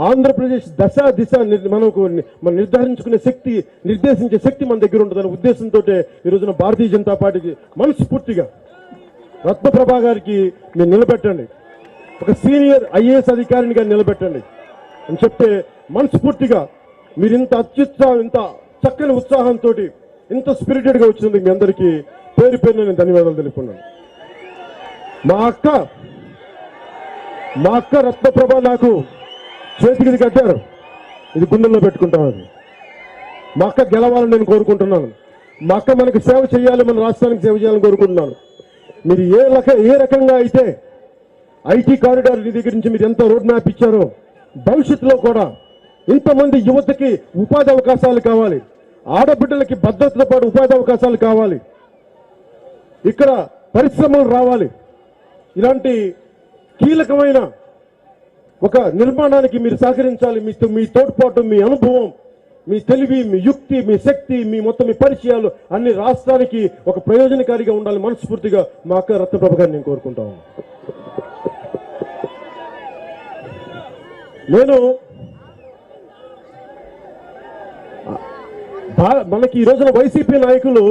ఆంధ్రప్రదేశ్ దశ దిశ మనం నిర్ధారించుకునే శక్తి, నిర్దేశించే శక్తి మన దగ్గర ఉంటుందనే ఉద్దేశంతో ఈ రోజున భారతీయ జనతా పార్టీకి మనస్ఫూర్తిగా రత్నప్రభా గారికి మీరు నిలబెట్టండి, ఒక సీనియర్ ఐఏఎస్ అధికారినిగా నిలబెట్టండి అని చెప్తే మనస్ఫూర్తిగా మీరు ఇంత అత్యుత్సాహం, ఇంత చక్కని ఉత్సాహంతో, ఇంత స్పిరిటెడ్ గా వచ్చినందుకు మీ అందరికీ పేరు పేరున నేను ధన్యవాదాలు తెలుపుకున్నాను. మా అక్క రత్నప్రభ నాకు చేతికి ఇది కట్టారు, ఇది గుండెల్లో పెట్టుకుంటాం. అది మా అక్క గెలవాలని నేను కోరుకుంటున్నాను. మా అక్క మనకి సేవ చేయాలి, మన రాష్ట్రానికి సేవ చేయాలని కోరుకుంటున్నాను. మీరు ఏ రకంగా అయితే ఐటీ కారిడార్ దగ్గర నుంచి మీరు ఎంత రోడ్ మ్యాప్ ఇచ్చారో, భవిష్యత్తులో కూడా ఇంతమంది యువతకి ఉపాధి అవకాశాలు కావాలి, ఆడబిడ్డలకి భద్రతతో పాటు ఉపాధి అవకాశాలు కావాలి, ఇక్కడ పరిశ్రమలు రావాలి. ఇలాంటి కీలకమైన ఒక నిర్మాణానికి మీరు సహకరించాలి. మీ తోడ్పాటు, మీ అనుభవం, మీ తెలివి, మీ యుక్తి, మీ శక్తి, మీ మొత్తం మీ పరిచయాలు అన్ని రాష్ట్రానికి ఒక ప్రయోజనకారిగా ఉండాలి. మనస్ఫూర్తిగా మా అక్క రత్నప్రభ గారిని నేను కోరుకుంటాను. నేను మనకి ఈ రోజున వైసీపీ నాయకులు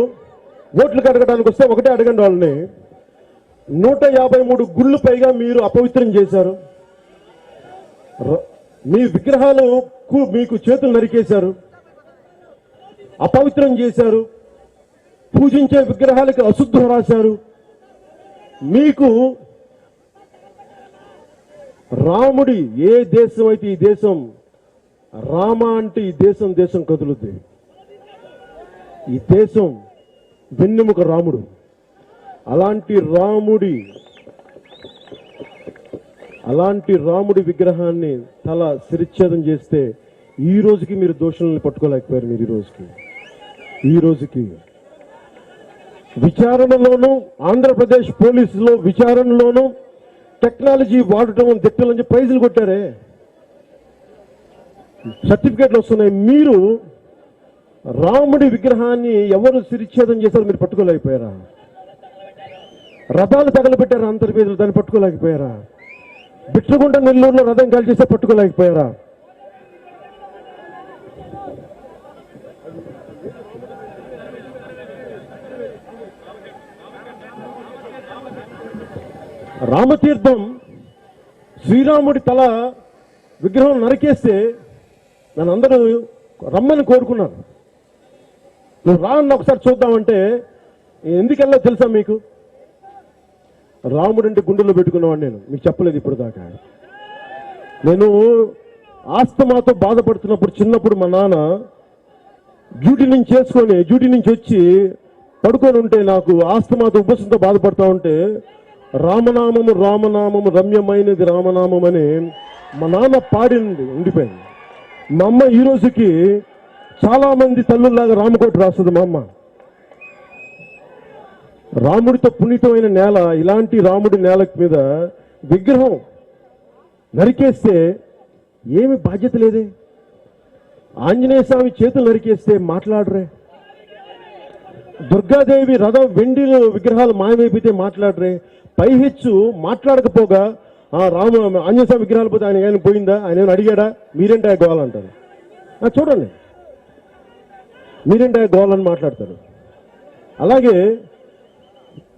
ఓట్లు కడగడానికి వస్తే ఒకటే అడగండి వాళ్ళని, 153 గుళ్ళు పైగా మీరు అపవిత్రం చేశారు, మీ విగ్రహాలు మీకు చేతులు నరికేశారు, అపవిత్రం చేశారు, పూజించే విగ్రహాలకి అశుద్ధం రాశారు. మీకు రాముడి ఏ దేశం అయితే ఈ దేశం, రామ అంటే ఈ దేశం కదులుద్ది. ఈ దేశం వెన్నెముక రాముడు. అలాంటి రాముడి విగ్రహాన్ని తల శిరచ్ఛేదం చేస్తే ఈ రోజుకి మీరు దోషులను పట్టుకోలేకపోయారు. మీరు ఈ రోజుకి విచారణలోనూ, ఆంధ్రప్రదేశ్ పోలీసులో విచారణలోనూ టెక్నాలజీ వాడటం దిట్టలని ప్రైజులు కొట్టారే, సర్టిఫికేట్లు వస్తున్నాయి. మీరు రాముడి విగ్రహాన్ని ఎవరు శిరచ్ఛేదం చేశారో మీరు పట్టుకోలేకపోయారా? రథాలు తగలబెట్టారా అంతర్వేదులు, దాన్ని పట్టుకోలేకపోయారా? బిట్రగుంట నెల్లూరులో రథం కాల్ చేస్తే పట్టుకోలేకపోయారా? రామతీర్థం శ్రీరాముడి తల విగ్రహం నరికేస్తే నన్ను అందరూ రమ్మని కోరుకున్నారు. నువ్వు రాన్న ఒకసారి చూద్దామంటే ఎందుకెళ్ళా తెలుసా మీకు? రాముడు అంటే గుండెల్లో పెట్టుకున్నవాడు. నేను మీకు చెప్పలేదు ఇప్పుడు దాకా. నేను ఆస్తమాతో బాధపడుతున్నప్పుడు చిన్నప్పుడు మా నాన్న డ్యూటీ నుంచి వచ్చి పడుకొని ఉంటే, నాకు ఆస్తమాతో ఉపసంతో బాధపడతా ఉంటే రామనామము రమ్యమైనది రామనామం అని మా నాన్న పాడింది ఉండిపోయింది. మా అమ్మ ఈ రోజుకి చాలా మంది తల్లుల్లాగా రామకోట రాస్తుంది. మా అమ్మ రాముడితో పునీతమైన నేల, ఇలాంటి రాముడి నేల మీద విగ్రహం నరికేస్తే ఏమి బాధ్యత లేదే. ఆంజనేయ స్వామి చేతులు నరికేస్తే మాట్లాడరే, దుర్గాదేవి రథం వెండి విగ్రహాలు మాయమైపోతే మాట్లాడరే, పైహెచ్చు మాట్లాడకపోగా ఆంజనేయ స్వామి విగ్రహాలు పోతే ఆయన ఏమైనా పోయిందా, ఆయన ఏమైనా అడిగాడా, మీరేంటే గోవాలంటారు. చూడండి, మీరేంటే గోవాలని మాట్లాడతారు. అలాగే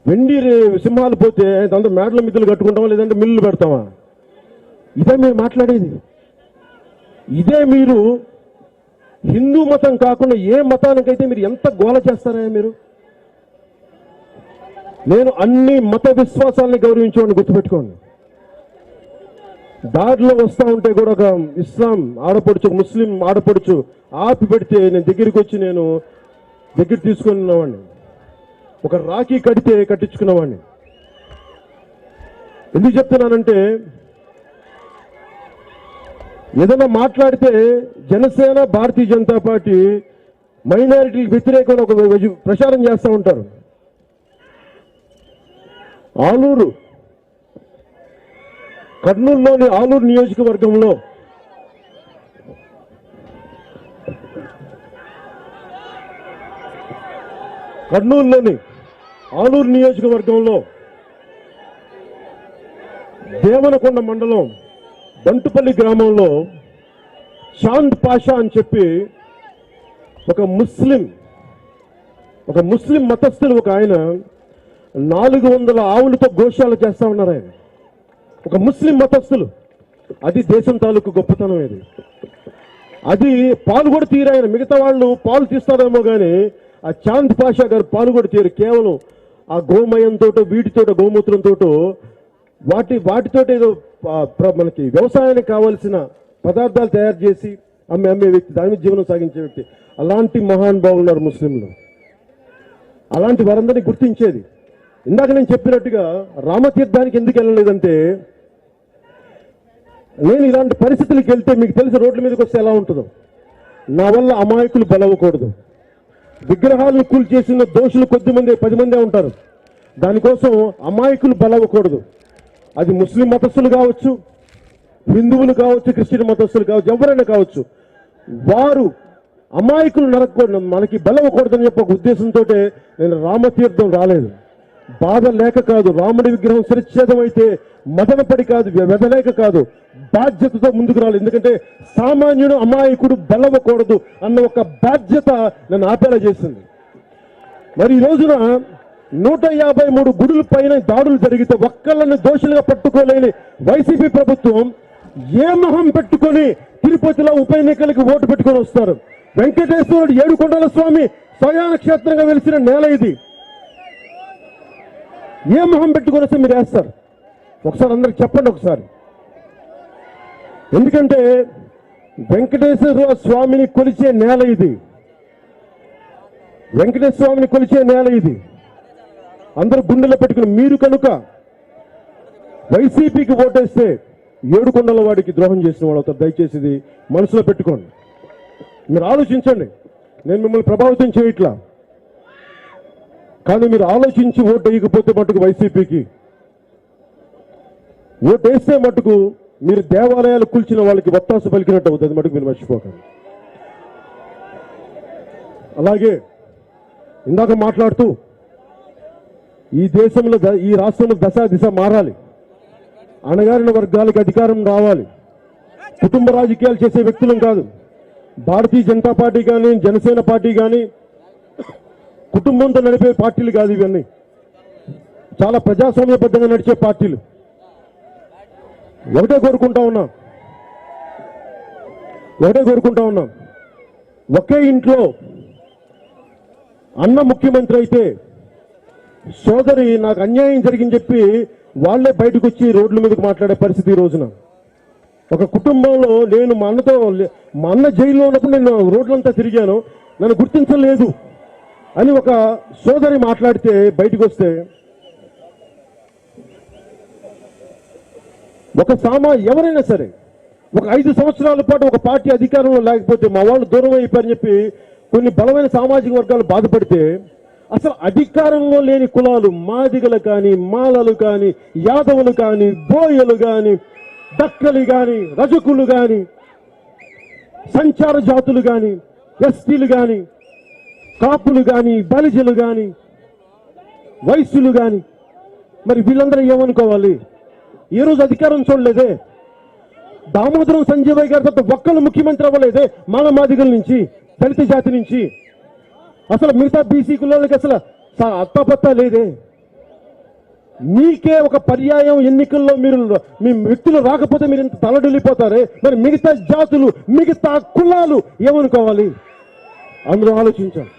వెండి సింహాలు పోతే దాంతో మేడల మిద్దులు కట్టుకుంటామా, లేదంటే మిల్లులు పెడతామా? ఇదే మీరు మాట్లాడేది. ఇదే మీరు హిందూ మతం కాకుండా ఏ మతానికైతే మీరు ఎంత గోల చేస్తారా మీరు? నేను అన్ని మత విశ్వాసాలని గౌరవించేవాడిని, గుర్తుపెట్టుకోండి. దారిలో వస్తూ ఉంటే కూడా ఒక ఇస్లాం ఆడపడుచు, ముస్లిం ఆడపడుచు ఆపి పెడితే నేను దగ్గరికి వచ్చి నేను దగ్గర తీసుకున్నవాడిని. ఒక రాఖీ కడితే కట్టించుకున్నవాడిని. ఎందుకు చెప్తున్నానంటే, ఏదైనా మాట్లాడితే జనసేన, భారతీయ జనతా పార్టీ మైనారిటీలకు వ్యతిరేకంగా ఒక ప్రచారం చేస్తూ ఉంటారు. ఆలూరు, కర్నూలులోని ఆలూరు నియోజకవర్గంలో దేవనకొండ మండలం బంటుపల్లి గ్రామంలో చాంద్ పాషా అని చెప్పి ఒక ముస్లిం మతస్థులు ఒక ఆయన 400 ఆవులతో గోశాల చేస్తా ఉన్నారు. ఆయన ఒక ముస్లిం మతస్థులు. అది దేశం తాలూకు గొప్పతనం. అది పాలు కూడా తీరాయన. మిగతా వాళ్ళు పాలు తీస్తారేమో కానీ ఆ చాంద్ పాషా గారు పాలు కూడా తీరు. కేవలం ఆ గోమయంతో, వీటితో, గోమూత్రంతో, వాటితో ఏదో మనకి వ్యవసాయానికి కావాల్సిన పదార్థాలు తయారు చేసి అమ్మే వ్యక్తి, దాని మీద జీవనం సాగించే వ్యక్తి. అలాంటి మహానుభావులు ఉన్నారు ముస్లింలు. అలాంటి వారందరినీ గుర్తించేది. ఇందాక నేను చెప్పినట్టుగా రామతీర్థానికి ఎందుకు వెళ్ళలేదంటే, నేను ఇలాంటి పరిస్థితులకు వెళ్తే మీకు తెలిసి రోడ్ల మీదకి వస్తే ఎలా ఉంటుందో. నా వల్ల అమాయకులు బలవకూడదు. విగ్రహాలను కూల్చేసిన దోషులు 10 మందే ఉంటారు. దానికోసం అమాయకులు బలవకూడదు. అది ముస్లిం మతస్థులు కావచ్చు, హిందువులు కావచ్చు, క్రిస్టియన్ మతస్థులు కావచ్చు, ఎవరైనా కావచ్చు. వారు అమాయకులు నరకకూడదు, మనకి బలవకూడదని చెప్పి ఒక ఉద్దేశంతో నేను రామతీర్థం రాలేదు. బాధ లేక కాదు, రాముడి విగ్రహం శిరచ్ఛేదం అయితే మదనపడి కాదు, వెదలేక కాదు, బాధ్యతతో ముందుకు రాలేదు. ఎందుకంటే సామాన్యుడు అమాయకుడు బలవకూడదు అన్న ఒక బాధ్యత నన్ను ఆపేలా చేసింది. మరి ఈ రోజున 153 గుడుల పైన దాడులు జరిగితే ఒక్కళ్ళని దోషులుగా పట్టుకోలేని వైసీపీ ప్రభుత్వం ఏ మొహం పెట్టుకొని తిరుపతిలో ఉప ఎన్నికలకు ఓటు పెట్టుకొని వస్తారు? వెంకటేశ్వరుడు ఏడుకొండల స్వామి స్వయాన క్షేత్రంగా వెలిసిన నేల ఇది. ఏ మొహం పెట్టుకొని వస్తే మీరు వేస్తారు? ఒకసారి అందరికి చెప్పండి ఒకసారి. ఎందుకంటే వెంకటేశ్వర స్వామిని కొలిచే నేల ఇది. వెంకటేశ్వర స్వామిని కొలిచే నేల ఇది. అందరూ గుండెలో పెట్టుకుని మీరు కనుక వైసీపీకి ఓటేస్తే ఏడుకొండల వాడికి ద్రోహం చేసిన వాడు అవుతారు. దయచేసి ఇది మనసులో పెట్టుకోండి. మీరు ఆలోచించండి. నేను మిమ్మల్ని ప్రభావితం చేయట్లా, కానీ మీరు ఆలోచించి ఓటు వేయకపోతే మటుకు వైసీపీకి ఓటు వేస్తే మటుకు మీరు దేవాలయాలు కూల్చిన వాళ్ళకి వత్తాసు పలికినట్టు అవుతుంది. మటుకు మీరు మర్చిపోకండి. అలాగే ఇందాక మాట్లాడుతూ ఈ దేశంలో, ఈ రాష్ట్రంలో దశ దిశ మారాలి. అణగారిన వర్గాలకు అధికారం రావాలి. కుటుంబ రాజకీయాలు చేసే వ్యక్తులం కాదు. భారతీయ జనతా పార్టీ కానీ, జనసేన పార్టీ కానీ కుటుంబంతో నడిపే పార్టీలు కాదు. ఇవన్నీ చాలా ప్రజాస్వామ్యబద్ధంగా నడిచే పార్టీలు. ఒకటే కోరుకుంటా ఉన్నాం, ఒకే ఇంట్లో అన్న ముఖ్యమంత్రి అయితే సోదరి నాకు అన్యాయం జరిగింది చెప్పి వాళ్లే బయటకు వచ్చి రోడ్ల మీదకి మాట్లాడే పరిస్థితి ఈ రోజున. ఒక కుటుంబంలో నేను మా అన్న జైల్లో ఉన్నప్పుడు నేను రోడ్లంతా తిరిగాను, నన్ను గుర్తించలేదు అని ఒక సోదరి మాట్లాడితే బయటకు వస్తే, ఎవరైనా సరే ఒక 5 సంవత్సరాల పాటు ఒక పార్టీ అధికారంలో లేకపోతే మా వాళ్ళు దూరం అయిపోయారని చెప్పి కొన్ని బలమైన సామాజిక వర్గాలు బాధపడితే, అసలు అధికారంలో లేని కులాలు, మాదిగలు కానీ, మాలలు కానీ, యాదవులు కానీ, బోయలు కానీ, దక్కలు కానీ, రజకులు కానీ, సంచార జాతులు కానీ, ఎస్టీలు కానీ, కాపులు కానీ, బలిజలు కానీ, వైశ్యులు కానీ, మరి వీళ్ళందరూ ఏమనుకోవాలి? ఈ రోజు అధికారం చూడలేదే. దామోదరం సంజయ్ గారి తప్ప ఒక్కళ్ళు ముఖ్యమంత్రి అవ్వలేదే మాదిగల నుంచి, దళిత జాతి నుంచి. అసలు మిగతా బీసీ కులాలకి అసలు అత్తపత్తా లేదే. మీకే ఒక పర్యాయం ఎన్నికల్లో మీరు మీ వ్యక్తులు రాకపోతే మీరు ఇంత తలడిల్లిపోతారే, మరి మిగతా జాతులు, మిగతా కులాలు ఏమనుకోవాలి? అందరూ ఆలోచించాలి.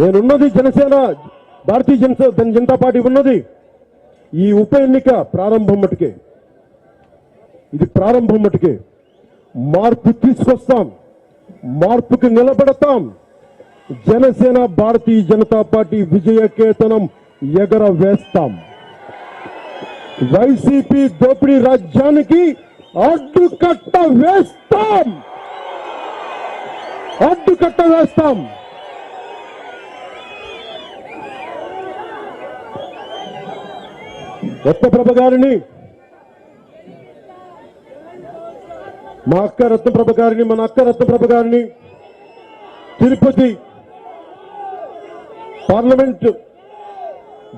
నేనున్నది జనసేన, భారతీయ జనతా పార్టీ ఉన్నది ఈ ఉప ఎన్నిక ప్రారంభం మటుకే. ఇది ప్రారంభం మటుకే. మార్పు తీసుకొస్తాం, మార్పుకి నిలబడతాం. జనసేన భారతీయ జనతా పార్టీ విజయ కేతనం ఎగరవేస్తాం. వైసీపీ దోపిడీ రాజ్యానికి అడ్డుకట్ట వేస్తాం, అడ్డుకట్ట వేస్తాం. రత్నప్రభ గారిని, మా అక్క రత్నప్రభ గారిని, మన అక్క రత్నప్రభ గారిని తిరుపతి పార్లమెంట్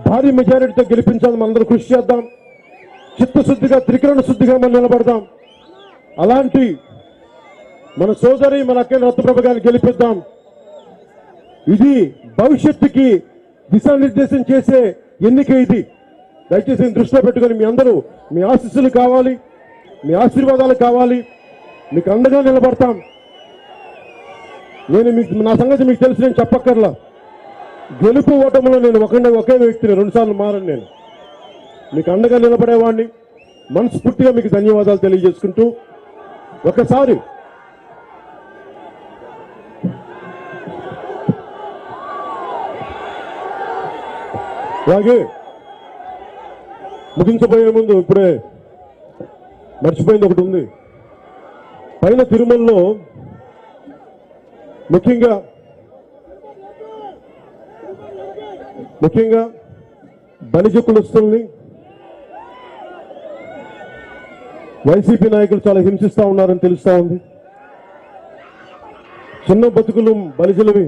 భారీ మెజారిటీతో గెలిపించాలని మనందరూ కృషి చేద్దాం. చిత్తశుద్ధిగా, త్రికరణ శుద్ధిగా మనం నిలబడదాం. అలాంటి మన సోదరి, మన అక్క రత్నప్రభ గారిని గెలిపిద్దాం. ఇది భవిష్యత్తుకి దిశానిర్దేశం చేసే ఎన్నిక. ఇది దయచేసి దృష్టిలో పెట్టుకొని మీ అందరూ మీ ఆశీస్సులు కావాలి, మీ ఆశీర్వాదాలు కావాలి. మీకు అండగా నిలబడతాం. నేను మీకు నా సంగతి మీకు తెలిసి నేను చెప్పక్కర్లా. గెలుపు ఓటములో నేను ఒకే వ్యక్తిని, 2 సార్లు మారను. నేను మీకు అండగా నిలబడేవాడిని. మనస్ఫూర్తిగా మీకు ధన్యవాదాలు తెలియజేసుకుంటూ ఒకసారి అలాగే ముగించబోయే ముందు ఇప్పుడే మర్చిపోయింది ఒకటి ఉంది. పైన తిరుమలలో ముఖ్యంగా బలిజ కులస్తుల్ని వైసీపీ నాయకులు చాలా హింసిస్తా ఉన్నారని తెలుస్తా ఉంది. చిన్న బతుకులు బలిజలవి.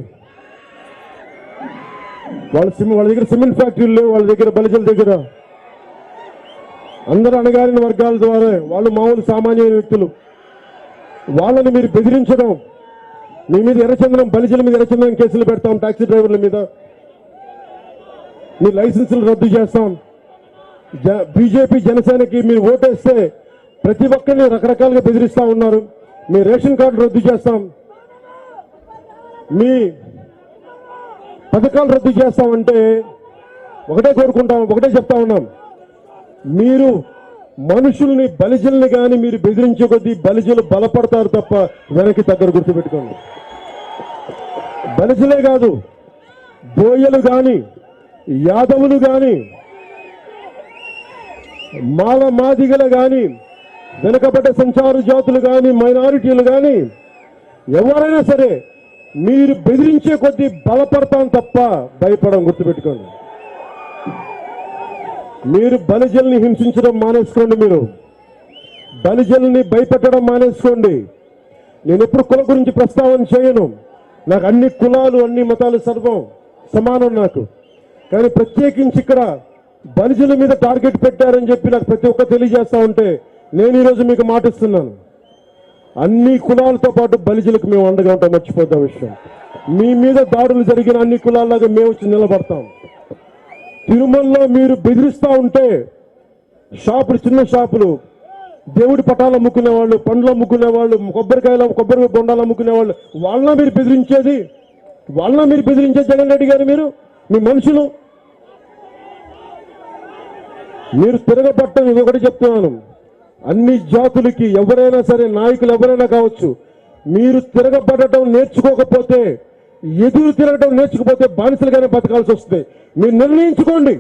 వాళ్ళ దగ్గర సిమెంట్ ఫ్యాక్టరీలు లేవు. వాళ్ళ దగ్గర బలిజల దగ్గర అందరూ అణగారిన వర్గాల ద్వారా వాళ్ళు మామూలు సామాన్యమైన వ్యక్తులు. వాళ్ళని మీరు బెదిరించడం, మీ మీద ఎర్రచందనం, బలిజల మీద ఎర్రచందనం కేసులు పెడతాం, టాక్సీ డ్రైవర్ల మీద మీ లైసెన్సులు రద్దు చేస్తాం. బీజేపీ జనసేనకి మీరు ఓటేస్తే ప్రతి ఒక్కరిని రకరకాలుగా బెదిరిస్తా ఉన్నారు. మీ రేషన్ కార్డు రద్దు చేస్తాం, మీ పథకాలు రద్దు చేస్తామంటే ఒకటే చెప్తా ఉన్నాం. మీరు మనుషుల్ని, బలిజల్ని కానీ మీరు బెదిరించే కొద్దీ బలిజలు బలపడతారు తప్ప వెనక్కి తగ్గరు. గుర్తుపెట్టుకోండి. బలిజలే కాదు, బోయలు కానీ, యాదవులు కానీ, మాదిగలు కానీ, వెనుకబడ్డ సంచార జాతులు కానీ, మైనారిటీలు కానీ, ఎవరైనా సరే మీరు బెదిరించే కొద్దీ బలపడతాం తప్ప భయపడం. గుర్తుపెట్టుకోండి. మీరు బలిజల్ని హింసించడం మానేసుకోండి. మీరు బలిజల్ని భయపెట్టడం మానేసుకోండి. నేను ఎప్పుడు కుల గురించి ప్రస్తావన చేయను. నాకు అన్ని కులాలు, అన్ని మతాలు సర్వం సమానం నాకు. కానీ ప్రత్యేకించి ఇక్కడ బలిజల మీద టార్గెట్ పెట్టారని చెప్పి నాకు ప్రతి ఒక్క తెలియజేస్తా ఉంటే నేను ఈరోజు మీకు మాటిస్తున్నాను. అన్ని కులాలతో పాటు బలిజలకు మేము అండగా ఉంటాం. మర్చిపోతాం విషయం. మీ మీద దాడులు జరిగిన అన్ని కులాల్లాగా మేము వచ్చి నిలబడతాం. తిరుమలలో మీరు బెదిరిస్తా ఉంటే షాపులు, చిన్న షాపులు, దేవుడి పటాలు అమ్ముకునే వాళ్ళు, పండ్లు అమ్ముకునే వాళ్ళు, కొబ్బరి బొండాలు అమ్ముకునే వాళ్ళు, వాళ్ళ మీరు బెదిరించేది? జగన్ రెడ్డి గారు, మీరు మీ మనుషులు మీరు తిరగబట్టం. ఇది ఒకటి చెప్తున్నాను, అన్ని జాతులకి ఎవరైనా సరే, నాయకులు ఎవరైనా కావచ్చు, మీరు తిరగబడటం నేర్చుకోకపోతే, ఎదురు తిరగటం నేర్చుకోకపోతే బానిసలుగానే బతకాల్సి వస్తుంది. మీరు నిర్ణయించుకోండి.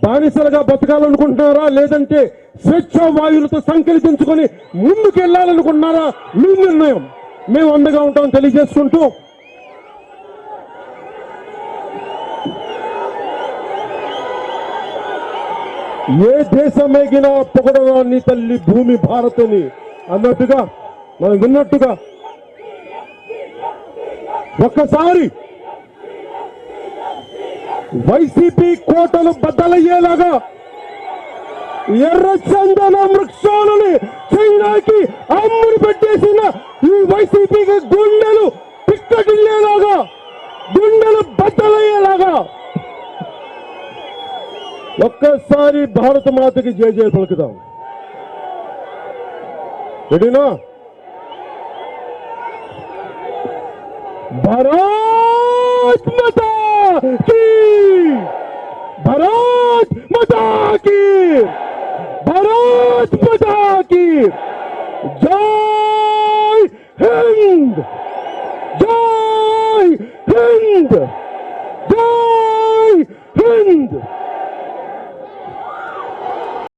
బానిసలుగా బతకాలనుకుంటున్నారా, లేదంటే స్వేచ్ఛా వాయువులతో సంకల్పించుకొని ముందుకు వెళ్ళాలనుకుంటున్నారా? మీ నిర్ణయం. మేము అండగా ఉంటామని తెలియజేసుకుంటూ ఏ దేశమేగినా పొగడరా నీ తల్లి భూమి భారతని అన్నట్టుగా, మనం విన్నట్టుగా ఒక్కసారి వైసీపీ కోటలు బద్దలయ్యేలాగా ఎర్రచందన వృక్షాలని చైనాకి అమ్ముడు పెట్టేసిన ఈ వైసీపీకి గుండెలు పిక్కటిల్లేలాగా, గుండెలు బద్దలయ్యేలాగా ఒక్కసారి భారత మాతకి జయ జయ పలుకుదాం. రెడీనా? భారత్ మాతా की, भारत माता की, भारत माता की जय हिंद, जय हिंद, जय हिंद।